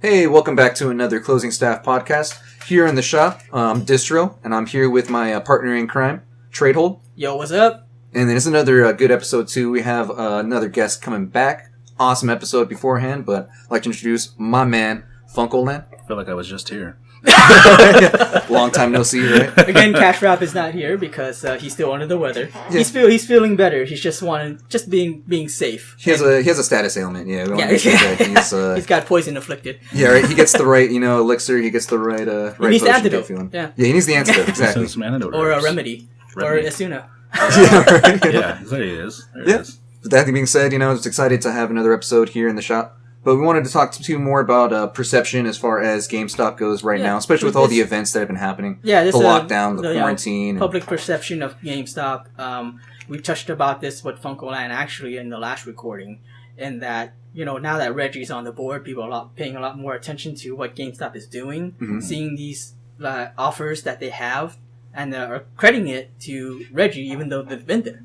Hey, welcome back to another Closing Staff podcast. Here in the shop, Distro, and I'm here with my partner in crime, Tradehold. Yo, what's up? And then it's another good episode, too. We have another guest coming back. Awesome episode beforehand, but I'd like to introduce my man, FuncoLand. I feel like I was just here. Long time no see, right? Again, Cash Wrap is not here because he's still under the weather. Yeah. He's feeling better. He's just being safe. He has a status ailment, yeah. He's got poison afflicted. Yeah, right. He gets the right, elixir. He gets the right he needs the antidote. Yeah, he needs the antidote, exactly. Some antidote or herbs. a remedy. Or Asuna. Yeah, right. Yeah, there he is. There Yeah. it is. With that being said, just excited to have another episode here in the shop. But we wanted to talk to you more about perception as far as GameStop goes right now, especially with all the events that have been happening. Yeah, the lockdown, the quarantine. Public perception of GameStop. We touched about this with FuncoLand actually in the last recording, in that, now that Reggie's on the board, people are paying a lot more attention to what GameStop is doing, seeing these offers that they have, and are crediting it to Reggie, even though they've been there.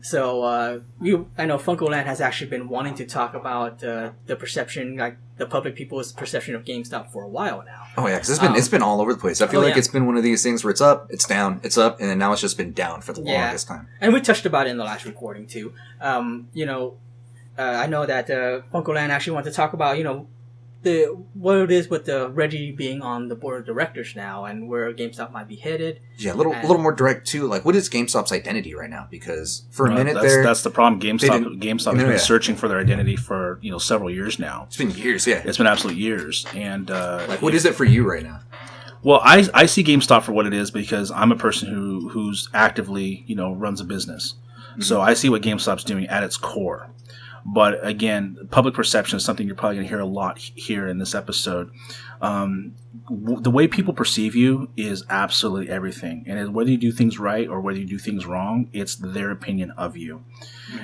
So I know FuncoLand has actually been wanting to talk about the perception, like the public people's perception of GameStop for a while now. Oh yeah, because it's been all over the place. I feel like it's been one of these things where it's up, it's down, it's up, and then now it's just been down for the longest time. And we touched about it in the last recording too. I know that FuncoLand actually wanted to talk about what it is with Reggie being on the board of directors now and where GameStop might be headed. Yeah, a little more direct too. Like, what is GameStop's identity right now? Because for a minute that's the problem. GameStop has been searching for their identity for several years now. It's been years, yeah. It's been absolute years. And what is it for you right now? Well, I see GameStop for what it is because I'm a person who's actively runs a business, so I see what GameStop's doing at its core. But again, public perception is something you're probably going to hear a lot here in this episode. The way people perceive you is absolutely everything. And whether you do things right or whether you do things wrong, it's their opinion of you.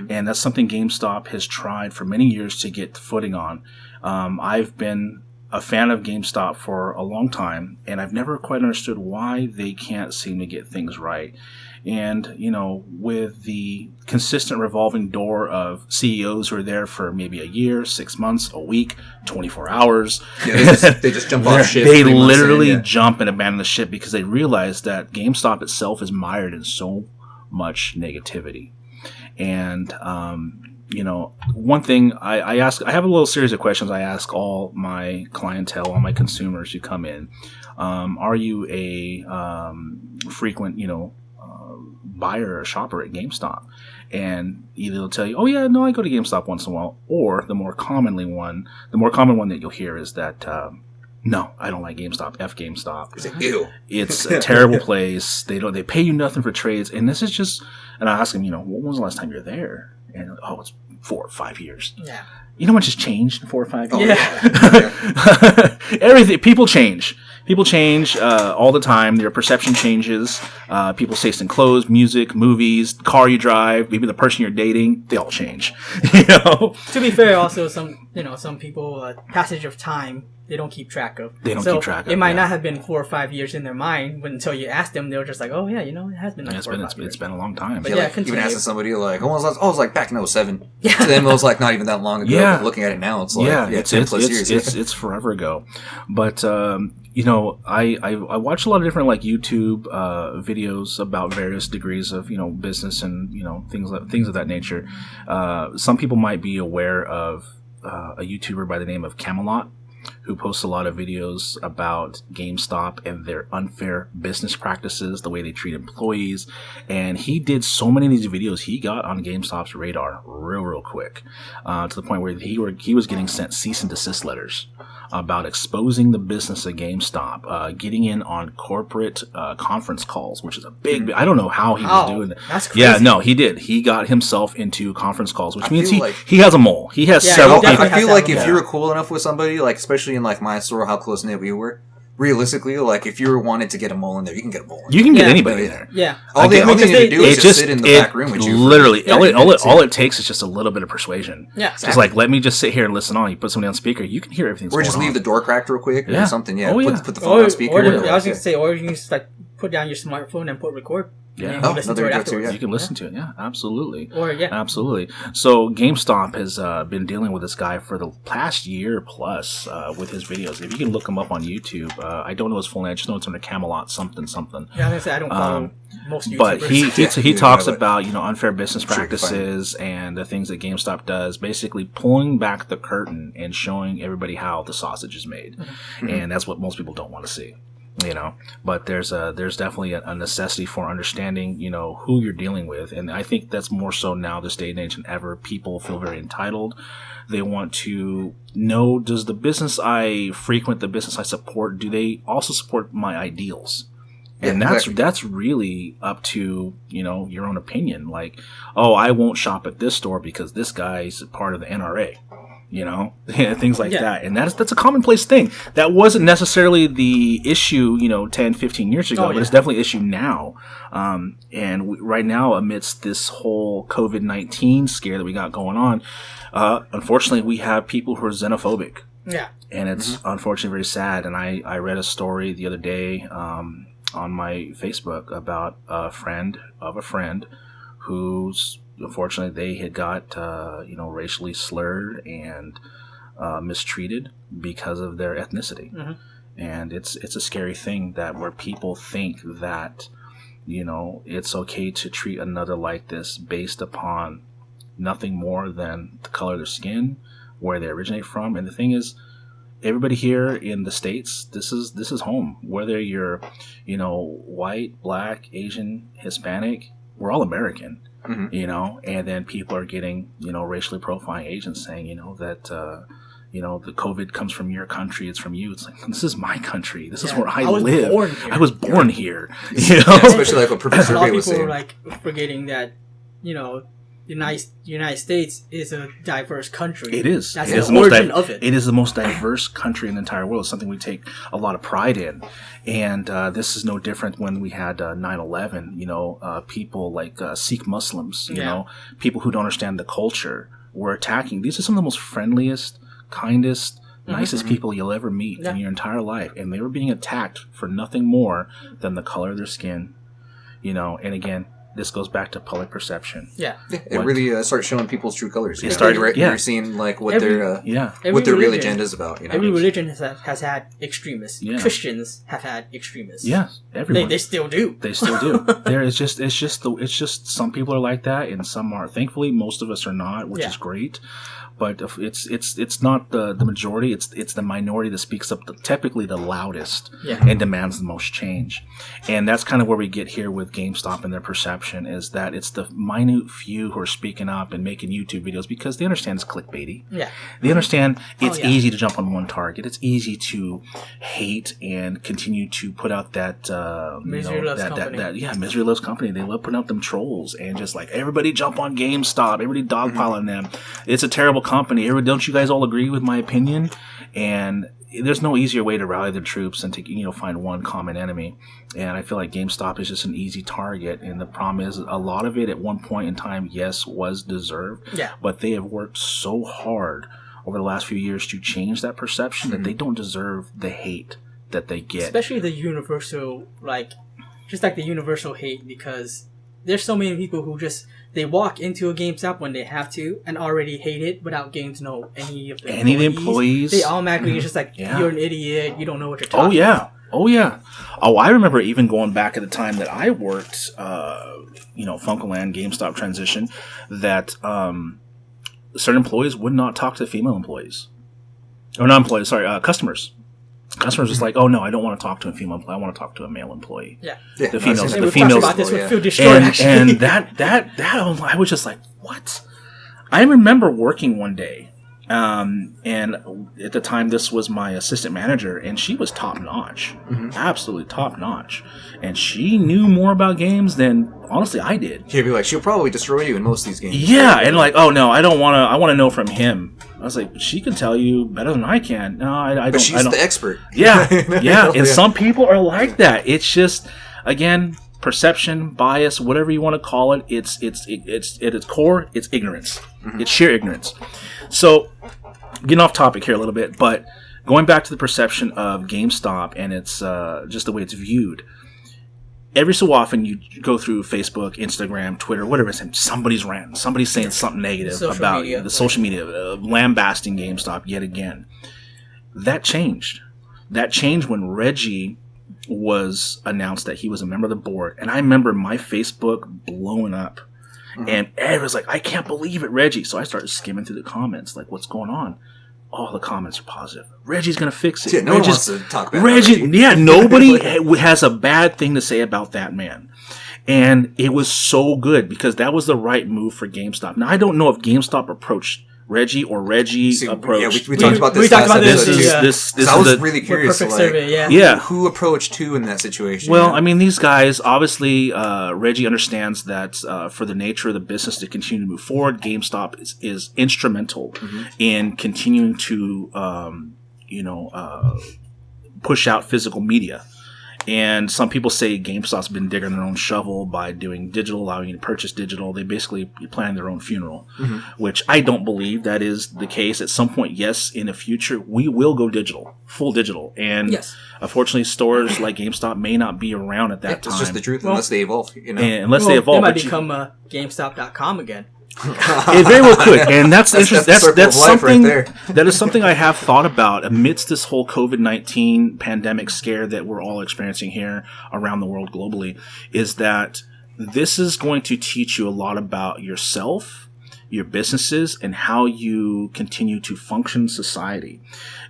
And that's something GameStop has tried for many years to get footing on. I've been a fan of GameStop for a long time, and I've never quite understood why they can't seem to get things right. And, with the consistent revolving door of CEOs who are there for maybe a year, 6 months, a week, 24 hours. Yeah, they just jump off ship. They literally jump and abandon the ship because they realize that GameStop itself is mired in so much negativity. And, one thing I ask, I have a little series of questions I ask all my clientele, all my consumers who come in. Are you a frequent, buyer or shopper at GameStop? And either they'll tell you, oh yeah, no, I go to GameStop once in a while, or the more common one that you'll hear is that no, I don't like GameStop. F GameStop. Ew. It's a terrible place. They pay you nothing for trades, and this is just. And I ask them, when was the last time you were there? And it's 4 or 5 years. Yeah. You know what just changed in 4 or 5 years? Yeah. Everything. People change. People change all the time. Their perception changes. People's taste in clothes, music, movies, car you drive, maybe the person you're dating. They all change. To be fair, also some people passage of time they don't keep track of. It might not have been 4 or 5 years in their mind, but until you ask them, they were just like, oh yeah, it has been. Like 4 or 5 years. It's been a long time. But even asking somebody like, oh, it was like back in 07. Yeah. To them, it was like not even that long ago. Yeah. But looking at it now, it's like 10 plus years. It's forever ago. But I watch a lot of different YouTube videos about various degrees of business and things of that nature. Some people might be aware of a YouTuber by the name of Camelot, who posts a lot of videos about GameStop and their unfair business practices, the way they treat employees. And he did so many of these videos, he got on GameStop's radar real quick, to the point where he was getting sent cease and desist letters about exposing the business of GameStop, getting in on corporate conference calls, which is a big. I don't know how he was doing that. That's crazy. Yeah, no, he did. He got himself into conference calls, which means he has a mole. He has several people. I feel like if you were cool enough with somebody, especially in my store, how close knit we were. Realistically, if you wanted to get a mole in there, you can get a mole in there. You can get anybody in there. Yeah. All they need to do is just sit in the back room with you. Literally, all it takes is just a little bit of persuasion. Yeah. Exactly. Just let me just sit here and listen on. You put somebody on speaker, you can hear everything. Or just leave the door cracked real quick or something. Yeah. Oh, yeah. Put the phone on speaker. I was going to say, or you can just put down your smartphone and put record. Yeah. You can listen to it afterwards. Yeah. You can listen to it. Yeah, absolutely. Or Absolutely. So GameStop has been dealing with this guy for the past year plus with his videos. If you can look him up on YouTube, I don't know his full name. I just know it's under Camelot something. Yeah, I was gonna say I don't follow most YouTubers. But he talks about unfair business practices and the things that GameStop does, basically pulling back the curtain and showing everybody how the sausage is made, and that's what most people don't want to see. But there's definitely a necessity for understanding, who you're dealing with. And I think that's more so now this day and age than ever. People feel very entitled. They want to know, does the business I frequent, the business I support, do they also support my ideals? And that's really up to, your own opinion. Like, oh, I won't shop at this store because this guy's part of the NRA. Things like that. And that's a commonplace thing. That wasn't necessarily the issue, 10, 15 years ago, but it's definitely an issue now. Right now, amidst this whole COVID-19 scare that we got going on, unfortunately, we have people who are xenophobic. Yeah. And it's unfortunately very sad. And I read a story the other day on my Facebook about a friend of a friend who's unfortunately they had got racially slurred and mistreated because of their ethnicity. And it's a scary thing that where people think that it's okay to treat another like this based upon nothing more than the color of their skin, where they originate from. And the thing is, everybody here in the States, this is home. Whether you're white, black, Asian, Hispanic, we're all American. And then people are getting, racially profiling agents saying, that, the COVID comes from your country. It's from you. It's like, this is my country. This is where I live. I was born here. Especially like what Professor Ray was saying. A lot of people are forgetting that, United States is a diverse country. It is. That's the origin of it. It is the most diverse country in the entire world. It's something we take a lot of pride in. And this is no different when we had 9/11. People like Sikh Muslims, people who don't understand the culture were attacking. These are some of the most friendliest, kindest, nicest people you'll ever meet in your entire life. And they were being attacked for nothing more than the color of their skin. And again, this goes back to public perception. It really starts showing people's true colors. You're seeing like what their real agenda is about. Every religion has had extremists. Christians have had extremists. Yes, everyone. They still do. They still do. It's just some people are like that, and some are. Thankfully, most of us are not, which is great. But it's not the majority. It's the minority that speaks up typically the loudest and demands the most change. And that's kind of where we get here with GameStop and their perception is that it's the minute few who are speaking up and making YouTube videos because they understand it's clickbaity. Yeah, they understand it's easy to jump on one target. It's easy to hate and continue to put out that misery loves company. Misery loves company. They love putting out them trolls and just like everybody jump on GameStop. Everybody dogpile on them. It's a terrible company. Don't you guys all agree with my opinion? And there's no easier way to rally the troops than to find one common enemy. And I feel like GameStop is just an easy target. And the problem is a lot of it at one point in time, yes, was deserved. Yeah. But they have worked so hard over the last few years to change that perception that they don't deserve the hate that they get. Especially the universal, just like the universal hate, because there's so many people who they walk into a GameStop when they have to and already hate it without getting to know any of the employees. They automatically it's just like, you're an idiot, you don't know what you're talking about. Oh, yeah. Oh, I remember even going back at the time that I worked, FuncoLand, GameStop transition, that certain employees would not talk to female employees. Or not employees, sorry, customers. Customers was like, oh no, I don't want to talk to a female employee. I want to talk to a male employee. The females. About this with Phil Destroyed, and that I was just like, what? I remember working one day, and at the time this was my assistant manager, and she was top notch, absolutely top notch, and she knew more about games than honestly I did. She'd be like, she'll probably destroy you in most of these games. Yeah, and like, oh no, I don't want to. I want to know from him. I was like, she can tell you better than I can. No, I don't. But she's the expert. Yeah. And some people are like that. It's just, again, perception, bias, whatever you want to call it. It's at its core, it's ignorance. It's sheer ignorance. So, getting off topic here a little bit, but going back to the perception of GameStop and it's just the way it's viewed. every so often you go through Facebook, Instagram, Twitter, whatever it's somebody's ranting, somebody's saying something negative about the social media, lambasting GameStop yet again. That changed. That changed when Reggie was announced that he was a member of the board. And I remember my Facebook blowing up. And everyone's like, I can't believe it, Reggie. So I started skimming through the comments, like, what's going on? All the comments are positive. Reggie's going to fix it. Yeah, no one wants to talk about Reggie. Yeah, nobody has a bad thing to say about that man. And it was so good because that was the right move for GameStop. Now, I don't know if GameStop approached Reggie or Reggie approached. Yeah, we talked about this. We talked about this. I was really curious. Perfect survey, who approached who in that situation? Well, I mean, these guys obviously. Reggie understands that for the nature of the business to continue to move forward, GameStop is instrumental in continuing to, push out physical media. And some people say GameStop's been digging their own shovel by doing digital, allowing you to purchase digital. They basically plan their own funeral, which I don't believe that is the case. At some point, yes, in the future, we will go digital, full digital. And unfortunately, stores like GameStop may not be around at that time. It's just the truth, unless they evolve. Unless they evolve. They might become GameStop.com again. It very well could, and that's interesting. That's something right there. That is something I have thought about amidst this whole COVID-19 pandemic scare that we're all experiencing here around the world globally. Is that this is going to teach you a lot about yourself, your businesses, and how you continue to function in society.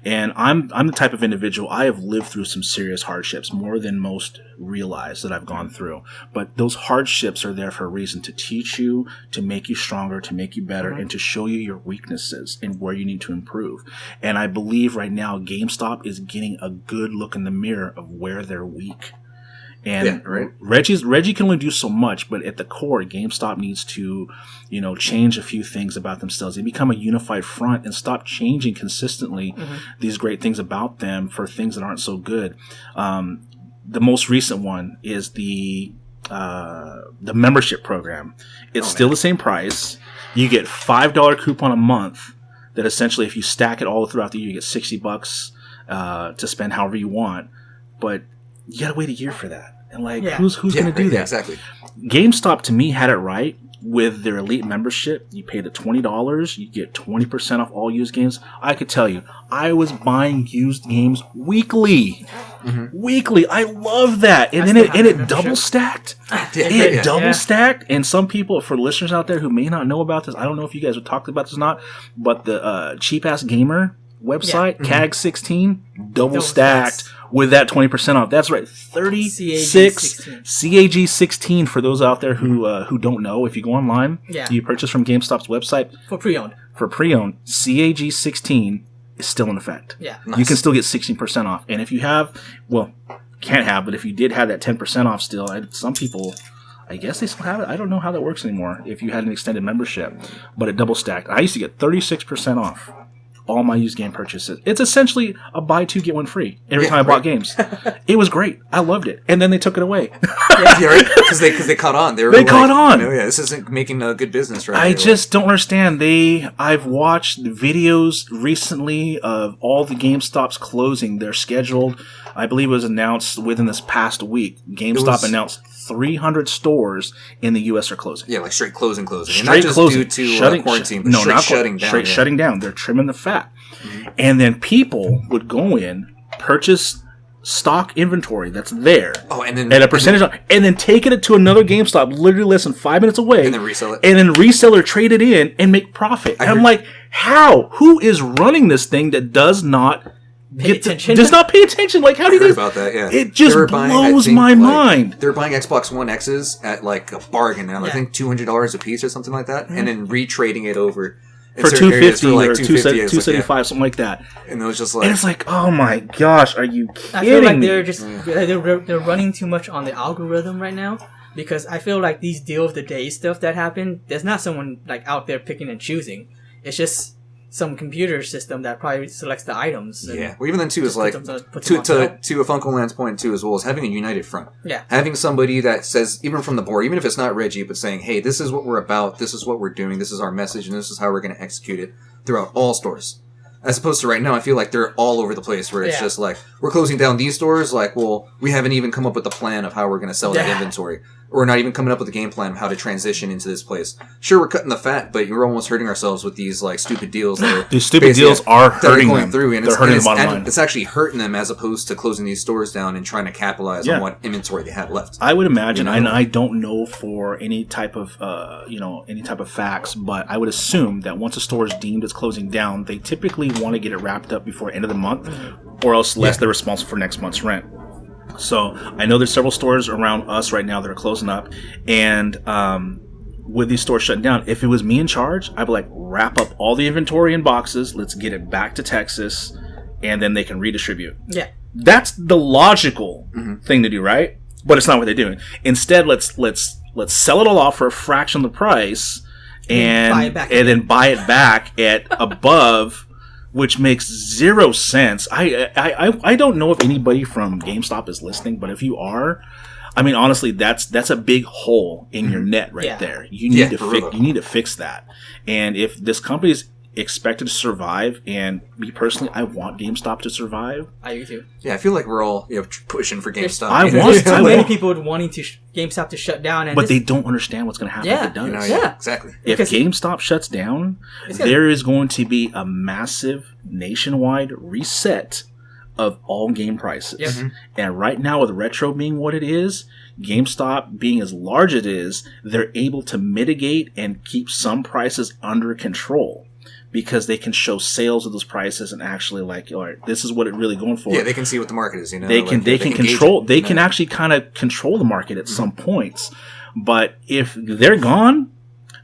And I'm the type of individual, I have lived through some serious hardships, more than most realize that I've gone through. But those hardships are there for a reason, to teach you, to make you stronger, to make you better, and to show you your weaknesses and where you need to improve. And I believe right now GameStop is getting a good look in the mirror of where they're weak. And Reggie can only do so much, but at the core, GameStop needs to, change a few things about themselves. They become a unified front and stop changing consistently these great things about them for things that aren't so good. The most recent one is the membership program. It's still the same price. You get $5 coupon a month that essentially, if you stack it all throughout the year, you get $60 to spend however you want. But you gotta wait a year for that. And who's going to do that? Yeah, exactly. GameStop, to me, had it right with their elite membership. You pay the $20, you get 20% off all used games. I could tell you, I was buying used games weekly. Weekly. I love that. And it double stacked. It double stacked. And some people, for listeners out there who may not know about this, I don't know if you guys have talked about this or not, but the Cheap Ass Gamer website, CAG16, double stacked with that 20% off. That's right, 36 CAG16 for those out there who don't know. If you go online, you purchase from GameStop's website for pre-owned, CAG16 is still in effect. You can still get 16% off. And if you have, can't have, but if you did have that 10% off still, some people, I guess they still have it. I don't know how that works anymore if you had an extended membership, but it double stacked. I used to get 36% off all my used game purchases. It's essentially a buy two, get one free every time I bought games. It was great. I loved it. And then they took it away. Because they caught on. They caught on. This isn't making a good business right I just don't understand. I've watched videos recently of all the GameStops closing. They're scheduled. I believe it was announced within this past week. GameStop announced 300 stores in the U.S. are closing. Yeah, like straight closing. Straight and not just closing. Due to quarantine, but straight shutting down. Straight shutting down. They're trimming the fat. And then people would go in, purchase stock inventory that's there. And then at a percentage and then take it to another GameStop literally less than 5 minutes away. And then resell it. And then reseller trade it in and make profit. And I'm like, how? Who is running this thing that does not pay attention? Like, how do you do about that? Yeah, it just blows my mind. They're buying Xbox One X's at like a bargain now. I think $200 a piece or something like that, and then retrading it over for $250 or $275, something like that. And it was just like, and it's like, oh my gosh, are you kidding I feel like me? they're just they're running too much on the algorithm right now, because I feel like these deal of the day stuff that happen, there's not someone like out there picking and choosing. It's just some computer system that probably selects the items. Well, even then too is like to a FuncoLand's point too, as well as having a united front. Having somebody that says, even from the board, even if it's not Reggie, but saying, hey, this is what we're about, this is what we're doing, this is our message, and this is how we're going to execute it throughout all stores. As opposed to right now, I feel like they're all over the place where it's just like, we're closing down these stores. Like, well, we haven't even come up with a plan of how we're going to sell that inventory. Or not even coming up with a game plan of how to transition into this place. Sure, we're cutting the fat, but you're almost hurting ourselves with these like stupid deals. These stupid deals are hurting them. Through, and they're hurting the bottom line. It's actually hurting them as opposed to closing these stores down and trying to capitalize on what inventory they had left. I would imagine, and I don't know for any type of facts, but I would assume that once a store is deemed as closing down, they typically want to get it wrapped up before end of the month, or else they're responsible for next month's rent. So I know there's several stores around us right now that are closing up, and with these stores shutting down, if it was me in charge, I'd be like, wrap up all the inventory in boxes, let's get it back to Texas, and then they can redistribute. Yeah, that's the logical thing to do, right? But it's not what they're doing. Instead, let's sell it all off for a fraction of the price, and then buy it back at above. Which makes zero sense. I don't know if anybody from GameStop is listening, but if you are, I mean, honestly, that's a big hole in your net right there. You need to fix that. And if this company is expected to survive, and me personally, I want GameStop to survive. I do too. Yeah, I feel like we're all pushing for GameStop. There's too many people wanting GameStop to shut down, but they don't understand what's going to happen if it does. Exactly. If GameStop shuts down, there is going to be a massive nationwide reset of all game prices. Yep. And right now, with retro being what it is, GameStop being as large as it is, they're able to mitigate and keep some prices under control. Because they can show sales of those prices and actually like, all right, this is what it's really going for. Yeah, they can see what the market is. They can control. They can actually kind of control the market at some points. But if they're gone,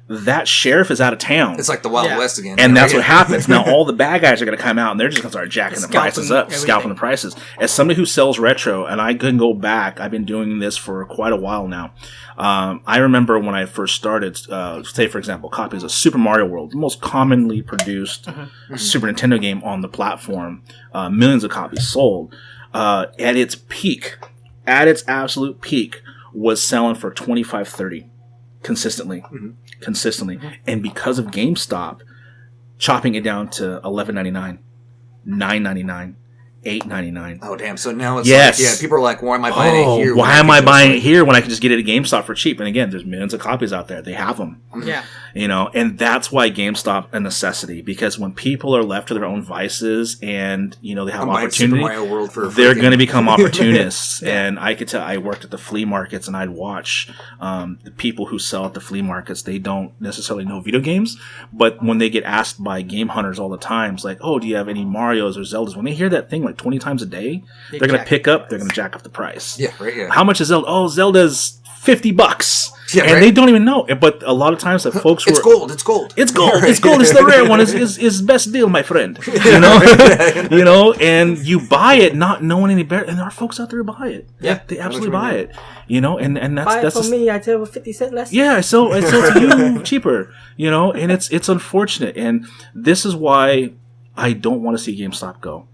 that sheriff is out of town. It's like the Wild West again. And that's what happens. Now all the bad guys are going to come out and they're just going to start jacking the prices up, scalping the prices. As somebody who sells retro, and I can go back, I've been doing this for quite a while now. I remember when I first started, say for example, copies of Super Mario World, the most commonly produced Super Nintendo game on the platform, millions of copies sold. At its absolute peak, was selling for $25-$30 consistently. And because of GameStop chopping it down to $11.99, $9.99, $8.99. Oh damn! So now it's people are like, why am I buying it here? Why am I buying it here when I can just get it at GameStop for cheap? And again, there's millions of copies out there. They have them. Yeah. And that's why GameStop a necessity, because when people are left to their own vices and they have opportunity, they're going to become opportunists. And I could tell, I worked at the flea markets and I'd watch the people who sell at the flea markets. They don't necessarily know video games, but when they get asked by game hunters all the time, it's like, oh, do you have any Marios or Zeldas? When they hear that thing like 20 times a day, they're going to they're going to jack up the price. Yeah, right. Yeah. How much is Zelda? Oh, Zelda's $50. Yeah, and they don't even know. But a lot of times the folks It's gold. It's gold. It's gold. It's the rare one. It's best deal, my friend. And you buy it not knowing any better. And there are folks out there who buy it. Yeah. They absolutely buy it. And that's for me, I tell 50 cents less. Yeah, I sell to you cheaper. And it's unfortunate. And this is why I don't want to see GameStop go.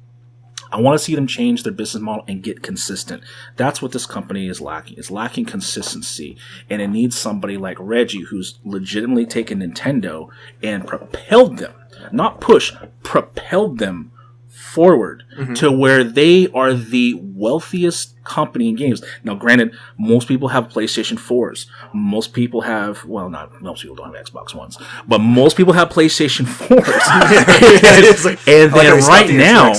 I want to see them change their business model and get consistent. That's what this company is lacking. It's lacking consistency. And it needs somebody like Reggie, who's legitimately taken Nintendo and propelled them, not propelled them forward to where they are the wealthiest company in games. Now, granted, most people have PlayStation 4s. Most people have, not most people don't have Xbox Ones, but most people have PlayStation 4s. And then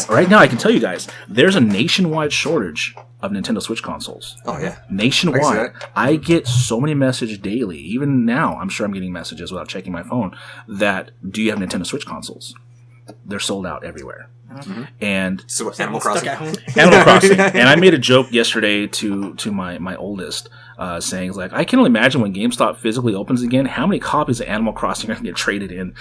right now, I can tell you guys, there's a nationwide shortage of Nintendo Switch consoles. Oh, yeah. Nationwide. I get so many messages daily. Even now, I'm sure I'm getting messages without checking my phone that, do you have Nintendo Switch consoles? They're sold out everywhere. And so Animal Crossing. And I made a joke yesterday to my oldest, saying like, I can only imagine when GameStop physically opens again, how many copies of Animal Crossing are going to get traded in.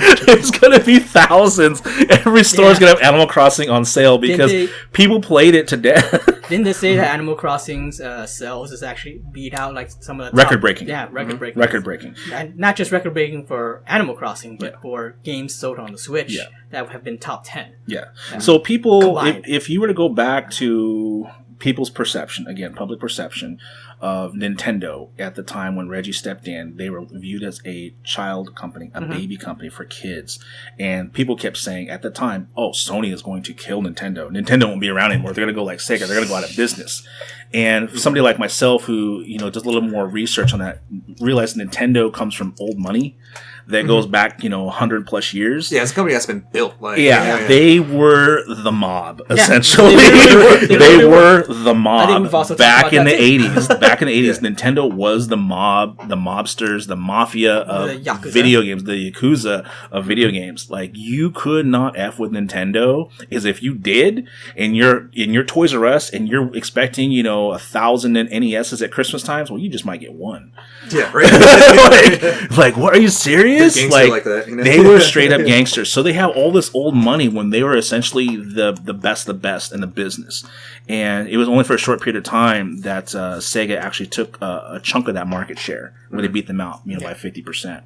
It's going to be thousands. Every store is going to have Animal Crossing on sale because people played it to death. Didn't they say that Animal Crossing's sales is actually beat out like some of the record-breaking? Yeah, record-breaking. Record-breaking. And not just record-breaking for Animal Crossing, but for games sold on the Switch that have been top 10. Yeah. So people, if you were to go back to people's perception, again, public perception, of Nintendo at the time when Reggie stepped in. They were viewed as a child company, a baby company for kids. And people kept saying at the time, oh, Sony is going to kill Nintendo. Nintendo won't be around anymore. They're going to go like Sega. They're going to go out of business. And somebody like myself who, does a little more research on that, realized Nintendo comes from old money that goes back, 100 plus years. Yeah, it's a company that's been built. They were the mob, essentially. They were the mob back in the 80s. Back in the 80s, Nintendo was the mob, the mobsters, the mafia of video games, the Yakuza of video games. Like, you could not F with Nintendo, is if you did, and you're in your Toys R Us, and you're expecting, 1,000 NESs at Christmas times, well, you just might get one. Yeah, right. like, what, are you serious? Like that, They were straight up gangsters. So they have all this old money when they were essentially the best in the business. And it was only for a short period of time that Sega actually took a chunk of that market share when they beat them out, by 50%.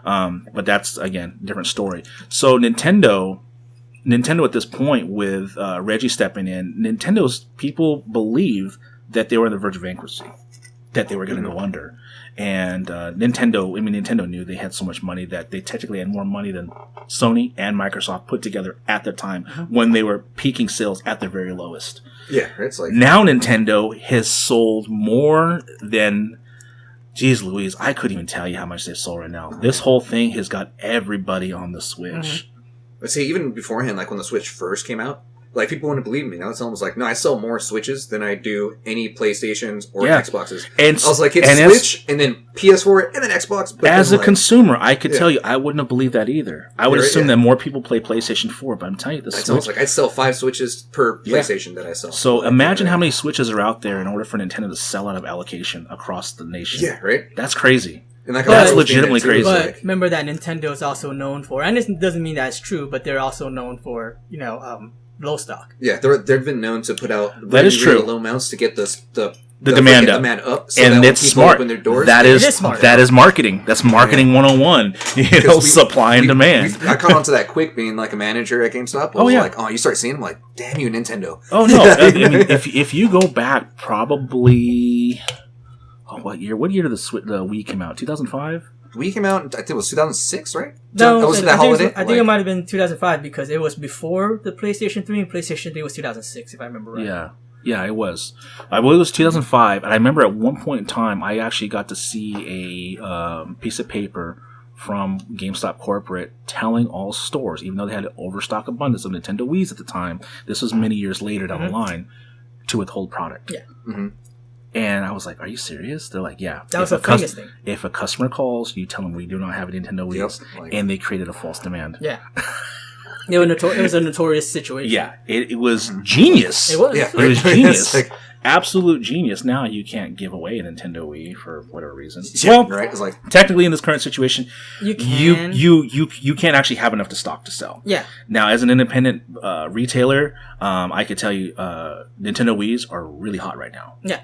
But that's, again, a different story. So Nintendo at this point with Reggie stepping in, Nintendo's people believe that they were on the verge of bankruptcy, that they were going to go under. And Nintendo knew they had so much money that they technically had more money than Sony and Microsoft put together at the time when they were peaking sales at their very lowest. Yeah, it's like... Now Nintendo has sold more than... Jeez Louise, I couldn't even tell you how much they've sold right now. This whole thing has got everybody on the Switch. But see, even beforehand, like when the Switch first came out, like, people wouldn't believe me. Now it's almost like, no, I sell more Switches than I do any PlayStations or Xboxes. And I was like, it's Switch, and then PS4, and then Xbox. But as a consumer, I could tell you, I wouldn't have believed that either. I would assume that more people play PlayStation 4, but I'm telling you, the Switch... Almost like I'd sell 5 Switches per PlayStation that I sell. So imagine how many Switches are out there in order for Nintendo to sell out of allocation across the nation. Yeah, right? That's crazy. And that's legitimately crazy. But remember that Nintendo is also known for, and this doesn't mean that's true, but they're also known for, low stock. Yeah, they've been known to put out really low amounts to get the demand up. So and that it's smart. Open their doors, that is marketing. That's marketing 101. Supply and demand. I caught on to that quick being like a manager at GameStop. Like, you start seeing them like, damn you, Nintendo. Oh no! I mean, if you go back, probably what year did the Wii come out? 2005. Wii came out, I think it was 2006, right? No, was that holiday? I think it might have been 2005 because it was before the PlayStation 3, and PlayStation 3 was 2006, if I remember right. Yeah, it was. I believe it was 2005, and I remember at one point in time, I actually got to see a piece of paper from GameStop Corporate telling all stores, even though they had an overstock abundance of Nintendo Wiis at the time, this was many years later down the line, to withhold product. Yeah. Mm-hmm. And I was like, are you serious? They're like, yeah. That was a famous thing. If a customer calls, you tell them we do not have a Nintendo Wii. And they created a false demand. Yeah. It was a notorious situation. Yeah. It was genius. It was. Yeah. It was genius. Absolute genius. Now you can't give away a Nintendo Wii for whatever reason. Yeah, right? It's like, technically in this current situation, you can. You can't actually have enough to stock to sell. Yeah. Now, as an independent retailer, I could tell you Nintendo Wiis are really hot right now. Yeah.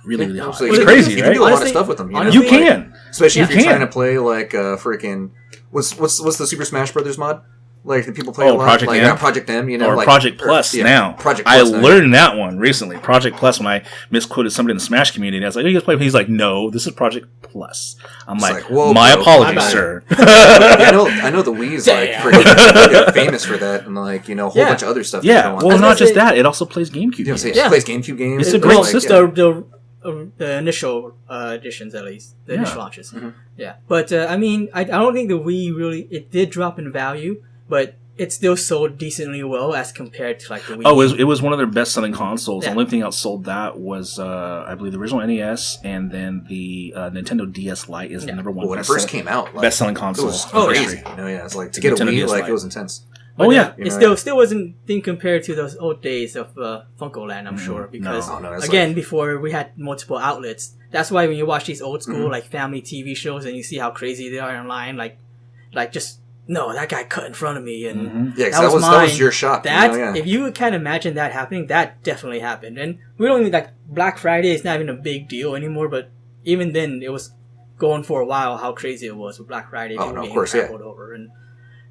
Really hot. So it's crazy, you right? can do a lot of stuff with them. You can. Especially if you're trying to play like freaking... What's the Super Smash Brothers mod? Like, the people play a lot. Project M. Project M, Or like, Project Plus now. Project Plus I learned that one recently. Project Plus, when I misquoted somebody in the Smash community, I was like, you guys play? He's like, no, this is Project Plus. I'm like, whoa, my apologies, sir. I know the Wii is like freaking famous for that, and like, a whole bunch of other stuff. Yeah, well, not just that. It also plays GameCube games. It plays GameCube games. It's a great system. The initial editions, at least the initial launches. Mm-hmm. Yeah, but I don't think the Wii really it did drop in value, but it still sold decently well as compared to like the Wii. Oh, it was one of their best selling consoles. The only thing outsold that was I believe the original NES, and then the Nintendo DS Lite is the number one. When it first came out, best selling console. It was crazy. It's like to get a Wii, like it was intense. But it still wasn't thing compared to those old days of FuncoLand, I'm sure, because again, before we had multiple outlets. That's why when you watch these old school like family TV shows and you see how crazy they are online, like just no, that guy cut in front of me, and that was your shop. If you can imagine that happening, that definitely happened. And we don't even like Black Friday is not even a big deal anymore, but even then it was going for a while how crazy it was with Black Friday. Of course, over, and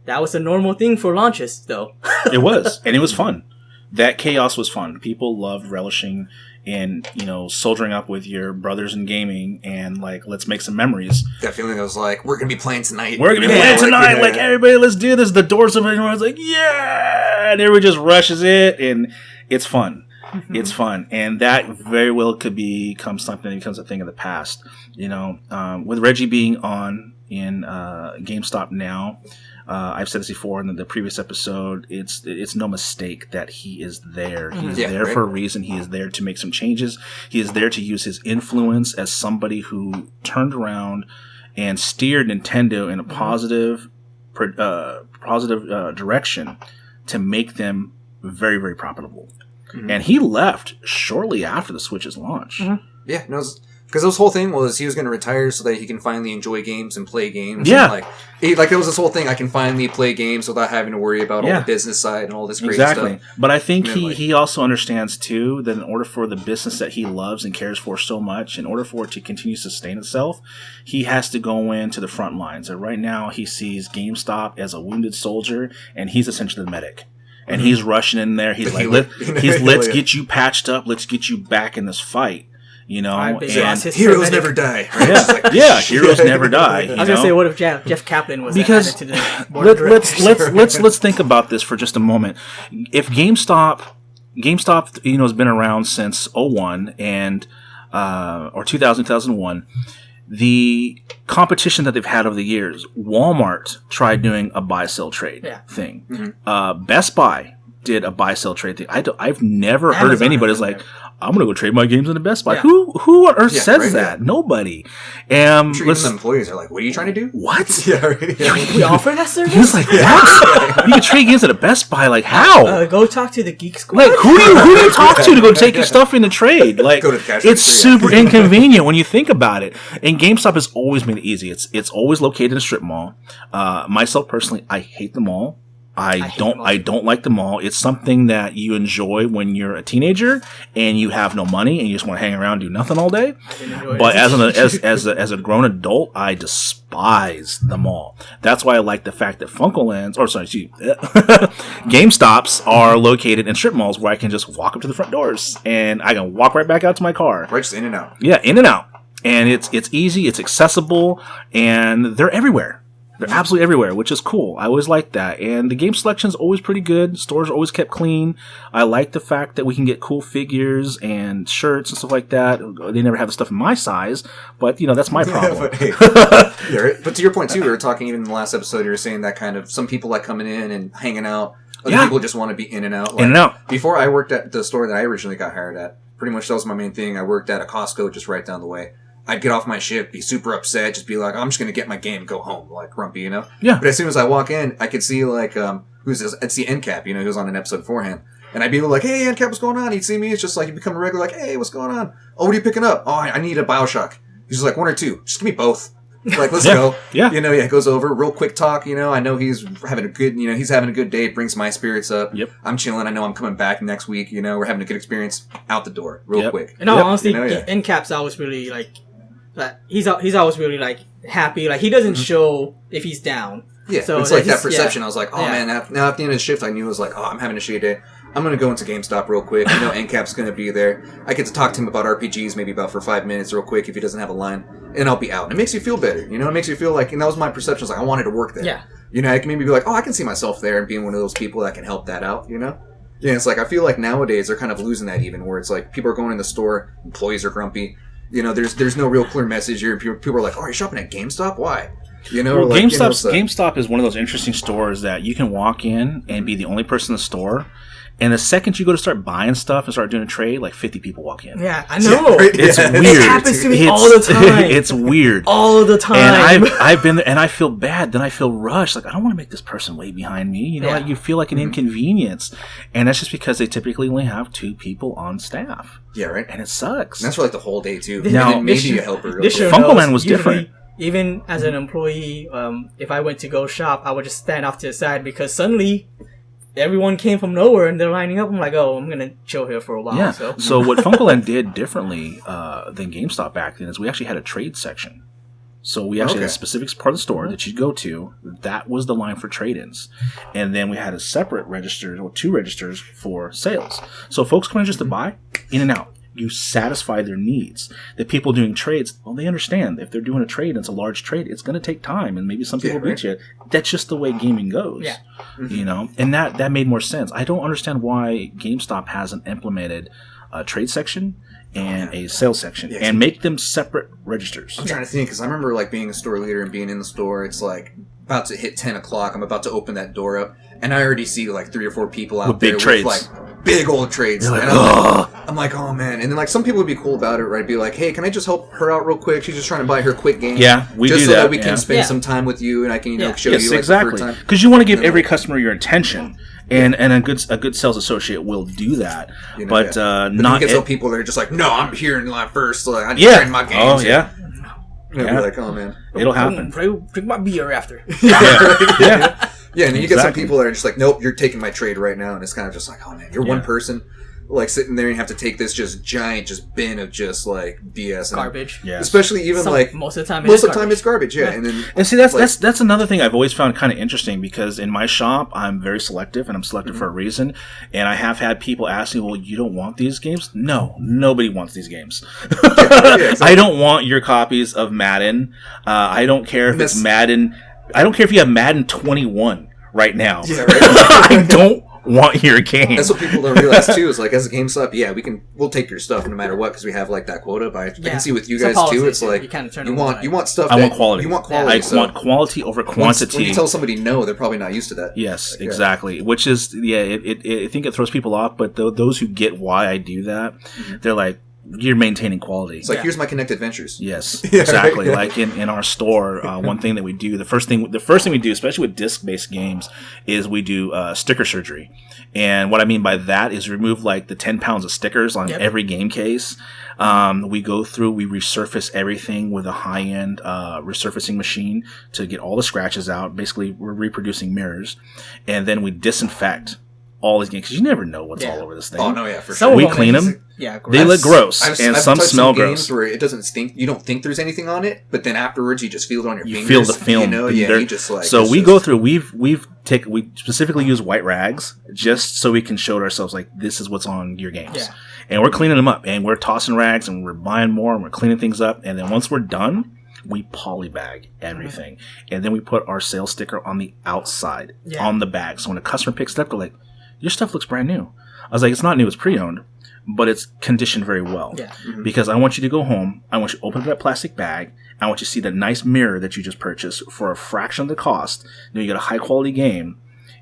that was a normal thing for launches, though. It was, and it was fun. that chaos was fun. People loved relishing in, soldiering up with your brothers in gaming and, like, let's make some memories. That feeling I was like, we're going to be playing tonight. Like, everybody, let's do this. The doors open, and everyone's like, yeah! And everyone just rushes it, and it's fun. It's fun. And that very well could become something that becomes a thing of the past. With Reggie being on in GameStop now, I've said this before in the previous episode, it's no mistake that he is there. He's there for a reason. He is there to make some changes. He is there to use his influence as somebody who turned around and steered Nintendo in a positive direction to make them very, very profitable. And he left shortly after the Switch's launch. Yeah, no, because his whole thing was he was going to retire so that he can finally enjoy games and play games. Yeah. And it was this whole thing, I can finally play games without having to worry about all the business side and all this crazy stuff. But I think he also understands, too, that in order for the business that he loves and cares for so much, in order for it to continue to sustain itself, he has to go into the front lines. And right now, he sees GameStop as a wounded soldier, and he's essentially the medic. And he's rushing in there. He's let's get you patched up. Let's get you back in this fight. And heroes never die. Right? Heroes never die. I was gonna say, what if Jeff Kaplan was because added to the board of directors? let's think about this for just a moment. If GameStop has been around since 2001 and or 2001. The competition that they've had over the years, Walmart tried doing a buy-sell trade thing. Best Buy did a buy-sell trade thing. I've never heard of anybody who's like, I'm going to go trade my games into Best Buy. Who on earth says that? Nobody. I'm sure even the employees are like, what are you trying to do? What? We offer that service? He was like, what? You can trade games at a Best Buy? Like, how? Go talk to the Geek Squad. Like, who do you talk to go take your stuff in the trade? Like, go to the it's super inconvenient when you think about it. And GameStop has always made it easy. It's always located in a strip mall. Myself, personally, I hate the mall. I don't like the mall. It's something that you enjoy when you're a teenager and you have no money and you just want to hang around and do nothing all day. But as a grown adult, I despise the mall. That's why I like the fact that GameStops are located in strip malls where I can just walk up to the front doors and I can walk right back out to my car. Right, just in and out. Yeah, in and out. And it's easy, it's accessible, and they're everywhere. They're absolutely everywhere, which is cool. I always like that. And the game selection's always pretty good. Stores are always kept clean. I like the fact that we can get cool figures and shirts and stuff like that. They never have the stuff in my size, but, that's my problem. But to your point, too, we were talking even in the last episode, you were saying that kind of some people like coming in and hanging out. Other people just want to be in and out. In and out. Before I worked at the store that I originally got hired at, pretty much that was my main thing. I worked at a Costco just right down the way. I'd get off my shift, be super upset, just be like, I'm just going to get my game, go home, like grumpy, Yeah. But as soon as I walk in, I could see, like, who's this? It's the NCAP, he was on an episode beforehand. And I'd be like, hey, NCAP, what's going on? He'd see me, it's just like, he'd become a regular, like, hey, what's going on? Oh, what are you picking up? Oh, I need a Bioshock. He's just like, 1 or 2. Just give me both. Like, let's go. Yeah. It goes over, real quick talk, I know he's having a good, he's having a good day, it brings my spirits up. Yep. I'm chilling, I know I'm coming back next week, we're having a good experience, out the door, real quick. And honestly, NCAP's always really, like, he's always really, like, happy. Like, he doesn't show if he's down. Yeah, so it's like that perception. I was like, man, now at the end of the shift, I knew it was like, I'm having a shitty day. I'm going to go into GameStop real quick. I know NCAP's going to be there. I get to talk to him about RPGs, maybe about for 5 minutes real quick if he doesn't have a line, and I'll be out. And it makes you feel better, It makes you feel like, and that was my perception. I was like, I wanted to work there. Yeah. I can maybe be like, I can see myself there and being one of those people that can help that out, Yeah, it's like, I feel like nowadays they're kind of losing that even, where it's like, people are going in the store, employees are grumpy. There's no real clear message here. People are like, "Oh, you're shopping at GameStop? Why?" GameStop is one of those interesting stores that you can walk in and be the only person in the store, and the second you go to start buying stuff and start doing a trade, like 50 people walk in. Yeah, I know. It's weird. It happens to me all the time. It's weird. All the time. And I've been there, and I feel bad. Then I feel rushed. Like, I don't want to make this person wait behind me. Like, you feel like an inconvenience. And that's just because they typically only have 2 people on staff. Yeah, right. And it sucks. And that's for like the whole day, too. Now, maybe a helper. FuncoLand was different. Even as an employee, if I went to go shop, I would just stand off to the side because suddenly everyone came from nowhere and they're lining up. I'm like, I'm going to chill here for a while. Yeah. So what FuncoLand did differently than GameStop back then is we actually had a trade section. So we actually had a specific part of the store that you'd go to. That was the line for trade-ins. And then we had a separate register, or 2 registers for sales. So folks come in just to buy, in and out. You satisfy their needs. The people doing trades, well, they understand. If they're doing a trade and it's a large trade, it's going to take time. And maybe some people beat you. That's just the way gaming goes. Yeah. You know? And that made more sense. I don't understand why GameStop hasn't implemented a trade section and a sales section, and make them separate registers. I'm trying to think, because I remember like being a store leader and being in the store. It's like about to hit 10 o'clock. I'm about to open that door up, and I already see like 3 or 4 people out with there big trades. with like big old trades. Like, and I'm like, oh man. And then like some people would be cool about it, right? Be like, hey, can I just help her out real quick? She's just trying to buy her quick game. Yeah, we just do so that. We can spend some time with you, and I can show you like exactly. the first time. Because you want to give every customer your attention. And a good sales associate will do that, but not. You get some people that are just like, no, I'm here in line first. Like, I need to train my games. Oh yeah. Be like, oh man, it'll happen. Drink my beer after. Yeah, and then you get some people that are just like, nope, you're taking my trade right now, and it's kind of just like, oh man, you're one person. Like sitting there and have to take this just giant bin of just like BS garbage. Yeah, especially even like most of the time it's garbage. Yeah, and see that's another thing I've always found kind of interesting, because in my shop I'm very selective, and I'm selective for a reason. And I have had people ask me, well, you don't want these games? No, nobody wants these games. Exactly. I don't want your copies of Madden. I don't care if it's Madden. I don't care if you have Madden 21 right now. Yeah, right. I don't want your game. That's what people don't realize too. Is like, as a GameStop, we'll take your stuff no matter what, because we have like that quota. But I can see with you guys too, it's like you want stuff. I want quality. You want quality. I want quality over quantity. When you tell somebody no, they're probably not used to that. Yes, exactly. Which is I think it throws people off. But those who get why I do that, they're like, you're maintaining quality. It's like, here's my Connect Adventures. Yes, exactly. Like in our store, one thing that we do, the first thing we do, especially with disc-based games, is we do sticker surgery. And what I mean by that is remove like the 10 pounds of stickers on every game case. We go through, we resurface everything with a high-end resurfacing machine to get all the scratches out. Basically, we're reproducing mirrors. And then we disinfect all these games, because you never know what's all over this thing. Oh no, yeah, for sure. We clean them. Yeah, they look gross, and some smell gross. Games where it doesn't stink. You don't think there's anything on it, but then afterwards you just feel it on your fingers. You feel the film. You just like. So we go through. We specifically use white rags just so we can show ourselves like, this is what's on your games. Yeah. And we're cleaning them up, and we're tossing rags, and we're buying more, and we're cleaning things up, and then once we're done, we polybag everything, and then we put our sales sticker on the outside on the bag. So when a customer picks it up, they're like, your stuff looks brand new. I was like, it's not new, it's pre-owned, but it's conditioned very well. Yeah. Because I want you to go home, I want you to open up that plastic bag, I want you to see the nice mirror that you just purchased for a fraction of the cost. You get a high quality game,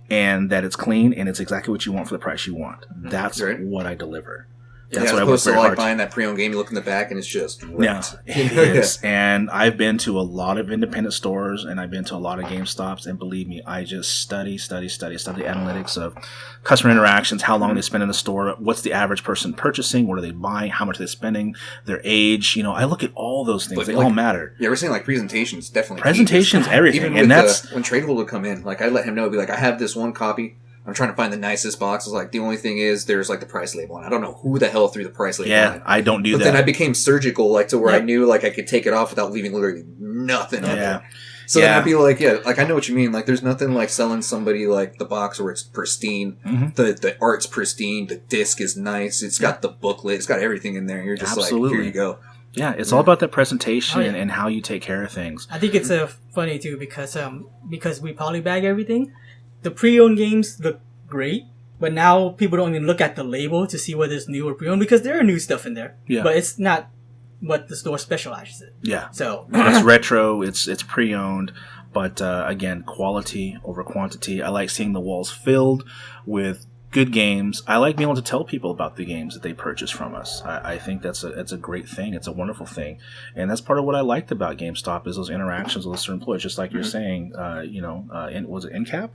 and that it's clean, and it's exactly what you want for the price you want. That's what I deliver. That's what I work very hard. Buying that pre-owned game, you look in the back and it's just ripped. Yeah, it is. And I've been to a lot of independent stores, and I've been to a lot of GameStops, and believe me, I just study the analytics of customer interactions, how long they spend in the store, what's the average person purchasing, what are they buying, how much are they spending, their age. I look at all those things. They all matter. Yeah, we're saying like presentations, definitely. Presentations, everything. Even and that's when Tradable would come in, like I let him know, be like, I have this one copy. I'm trying to find the nicest boxes. Like, the only thing is there's like the price label on it. I don't know who the hell threw the price label on it. I don't do that. But then I became surgical, like to where I knew like I could take it off without leaving literally nothing on there. So then I'd be like, like I know what you mean. Like, there's nothing like selling somebody like the box where it's pristine, the art's pristine, the disc is nice, it's got the booklet, it's got everything in there. You're just like, here you go. Yeah, it's all about that presentation and how you take care of things. I think it's funny too because we polybag everything. The pre-owned games look great, but now people don't even look at the label to see whether it's new or pre-owned, because there are new stuff in there. Yeah. But it's not what the store specializes in. Yeah. So it's retro, it's pre-owned, but again, quality over quantity. I like seeing the walls filled with good games. I like being able to tell people about the games that they purchase from us. I think that's a great thing. It's a wonderful thing, and that's part of what I liked about GameStop is those interactions with their employees. Just like you're saying, was it NCAP?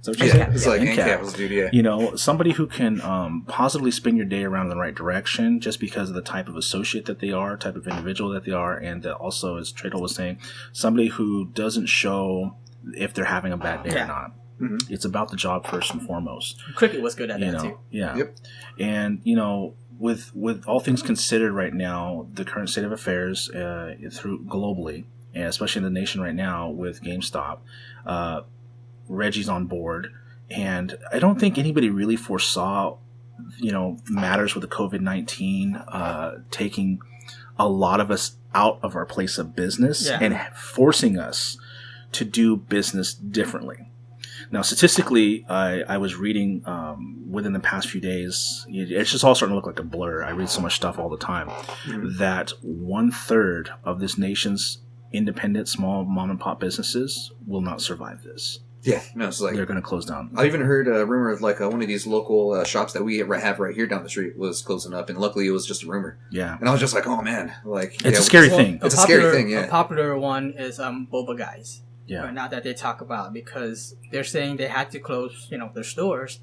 So it's like NCAP was dude, somebody who can positively spin your day around in the right direction just because of the type of associate that they are, type of individual that they are, and also, as Tradle was saying, somebody who doesn't show if they're having a bad day or not. Mm-hmm. It's about the job first and foremost. Cricket was good at that too. Yeah. Yep. And with all things considered right now, the current state of affairs through globally and especially in the nation right now with GameStop. Reggie's on board, and I don't think anybody really foresaw, matters with the COVID-19 taking a lot of us out of our place of business and forcing us to do business differently. Now, statistically, I was reading within the past few days, it's just all starting to look like a blur. I read so much stuff all the time that 1/3 of this nation's independent, small mom-and-pop businesses will not survive this. Yeah, no, it's like they're going to close down. I even heard a rumor of like one of these local shops that we have right here down the street was closing up, and luckily it was just a rumor. Yeah, and I was just like, oh man, like it's a scary thing. It's a scary thing. Yeah, a popular one is Boba Guys. Yeah, right now that they talk about, because they're saying they had to close, their stores,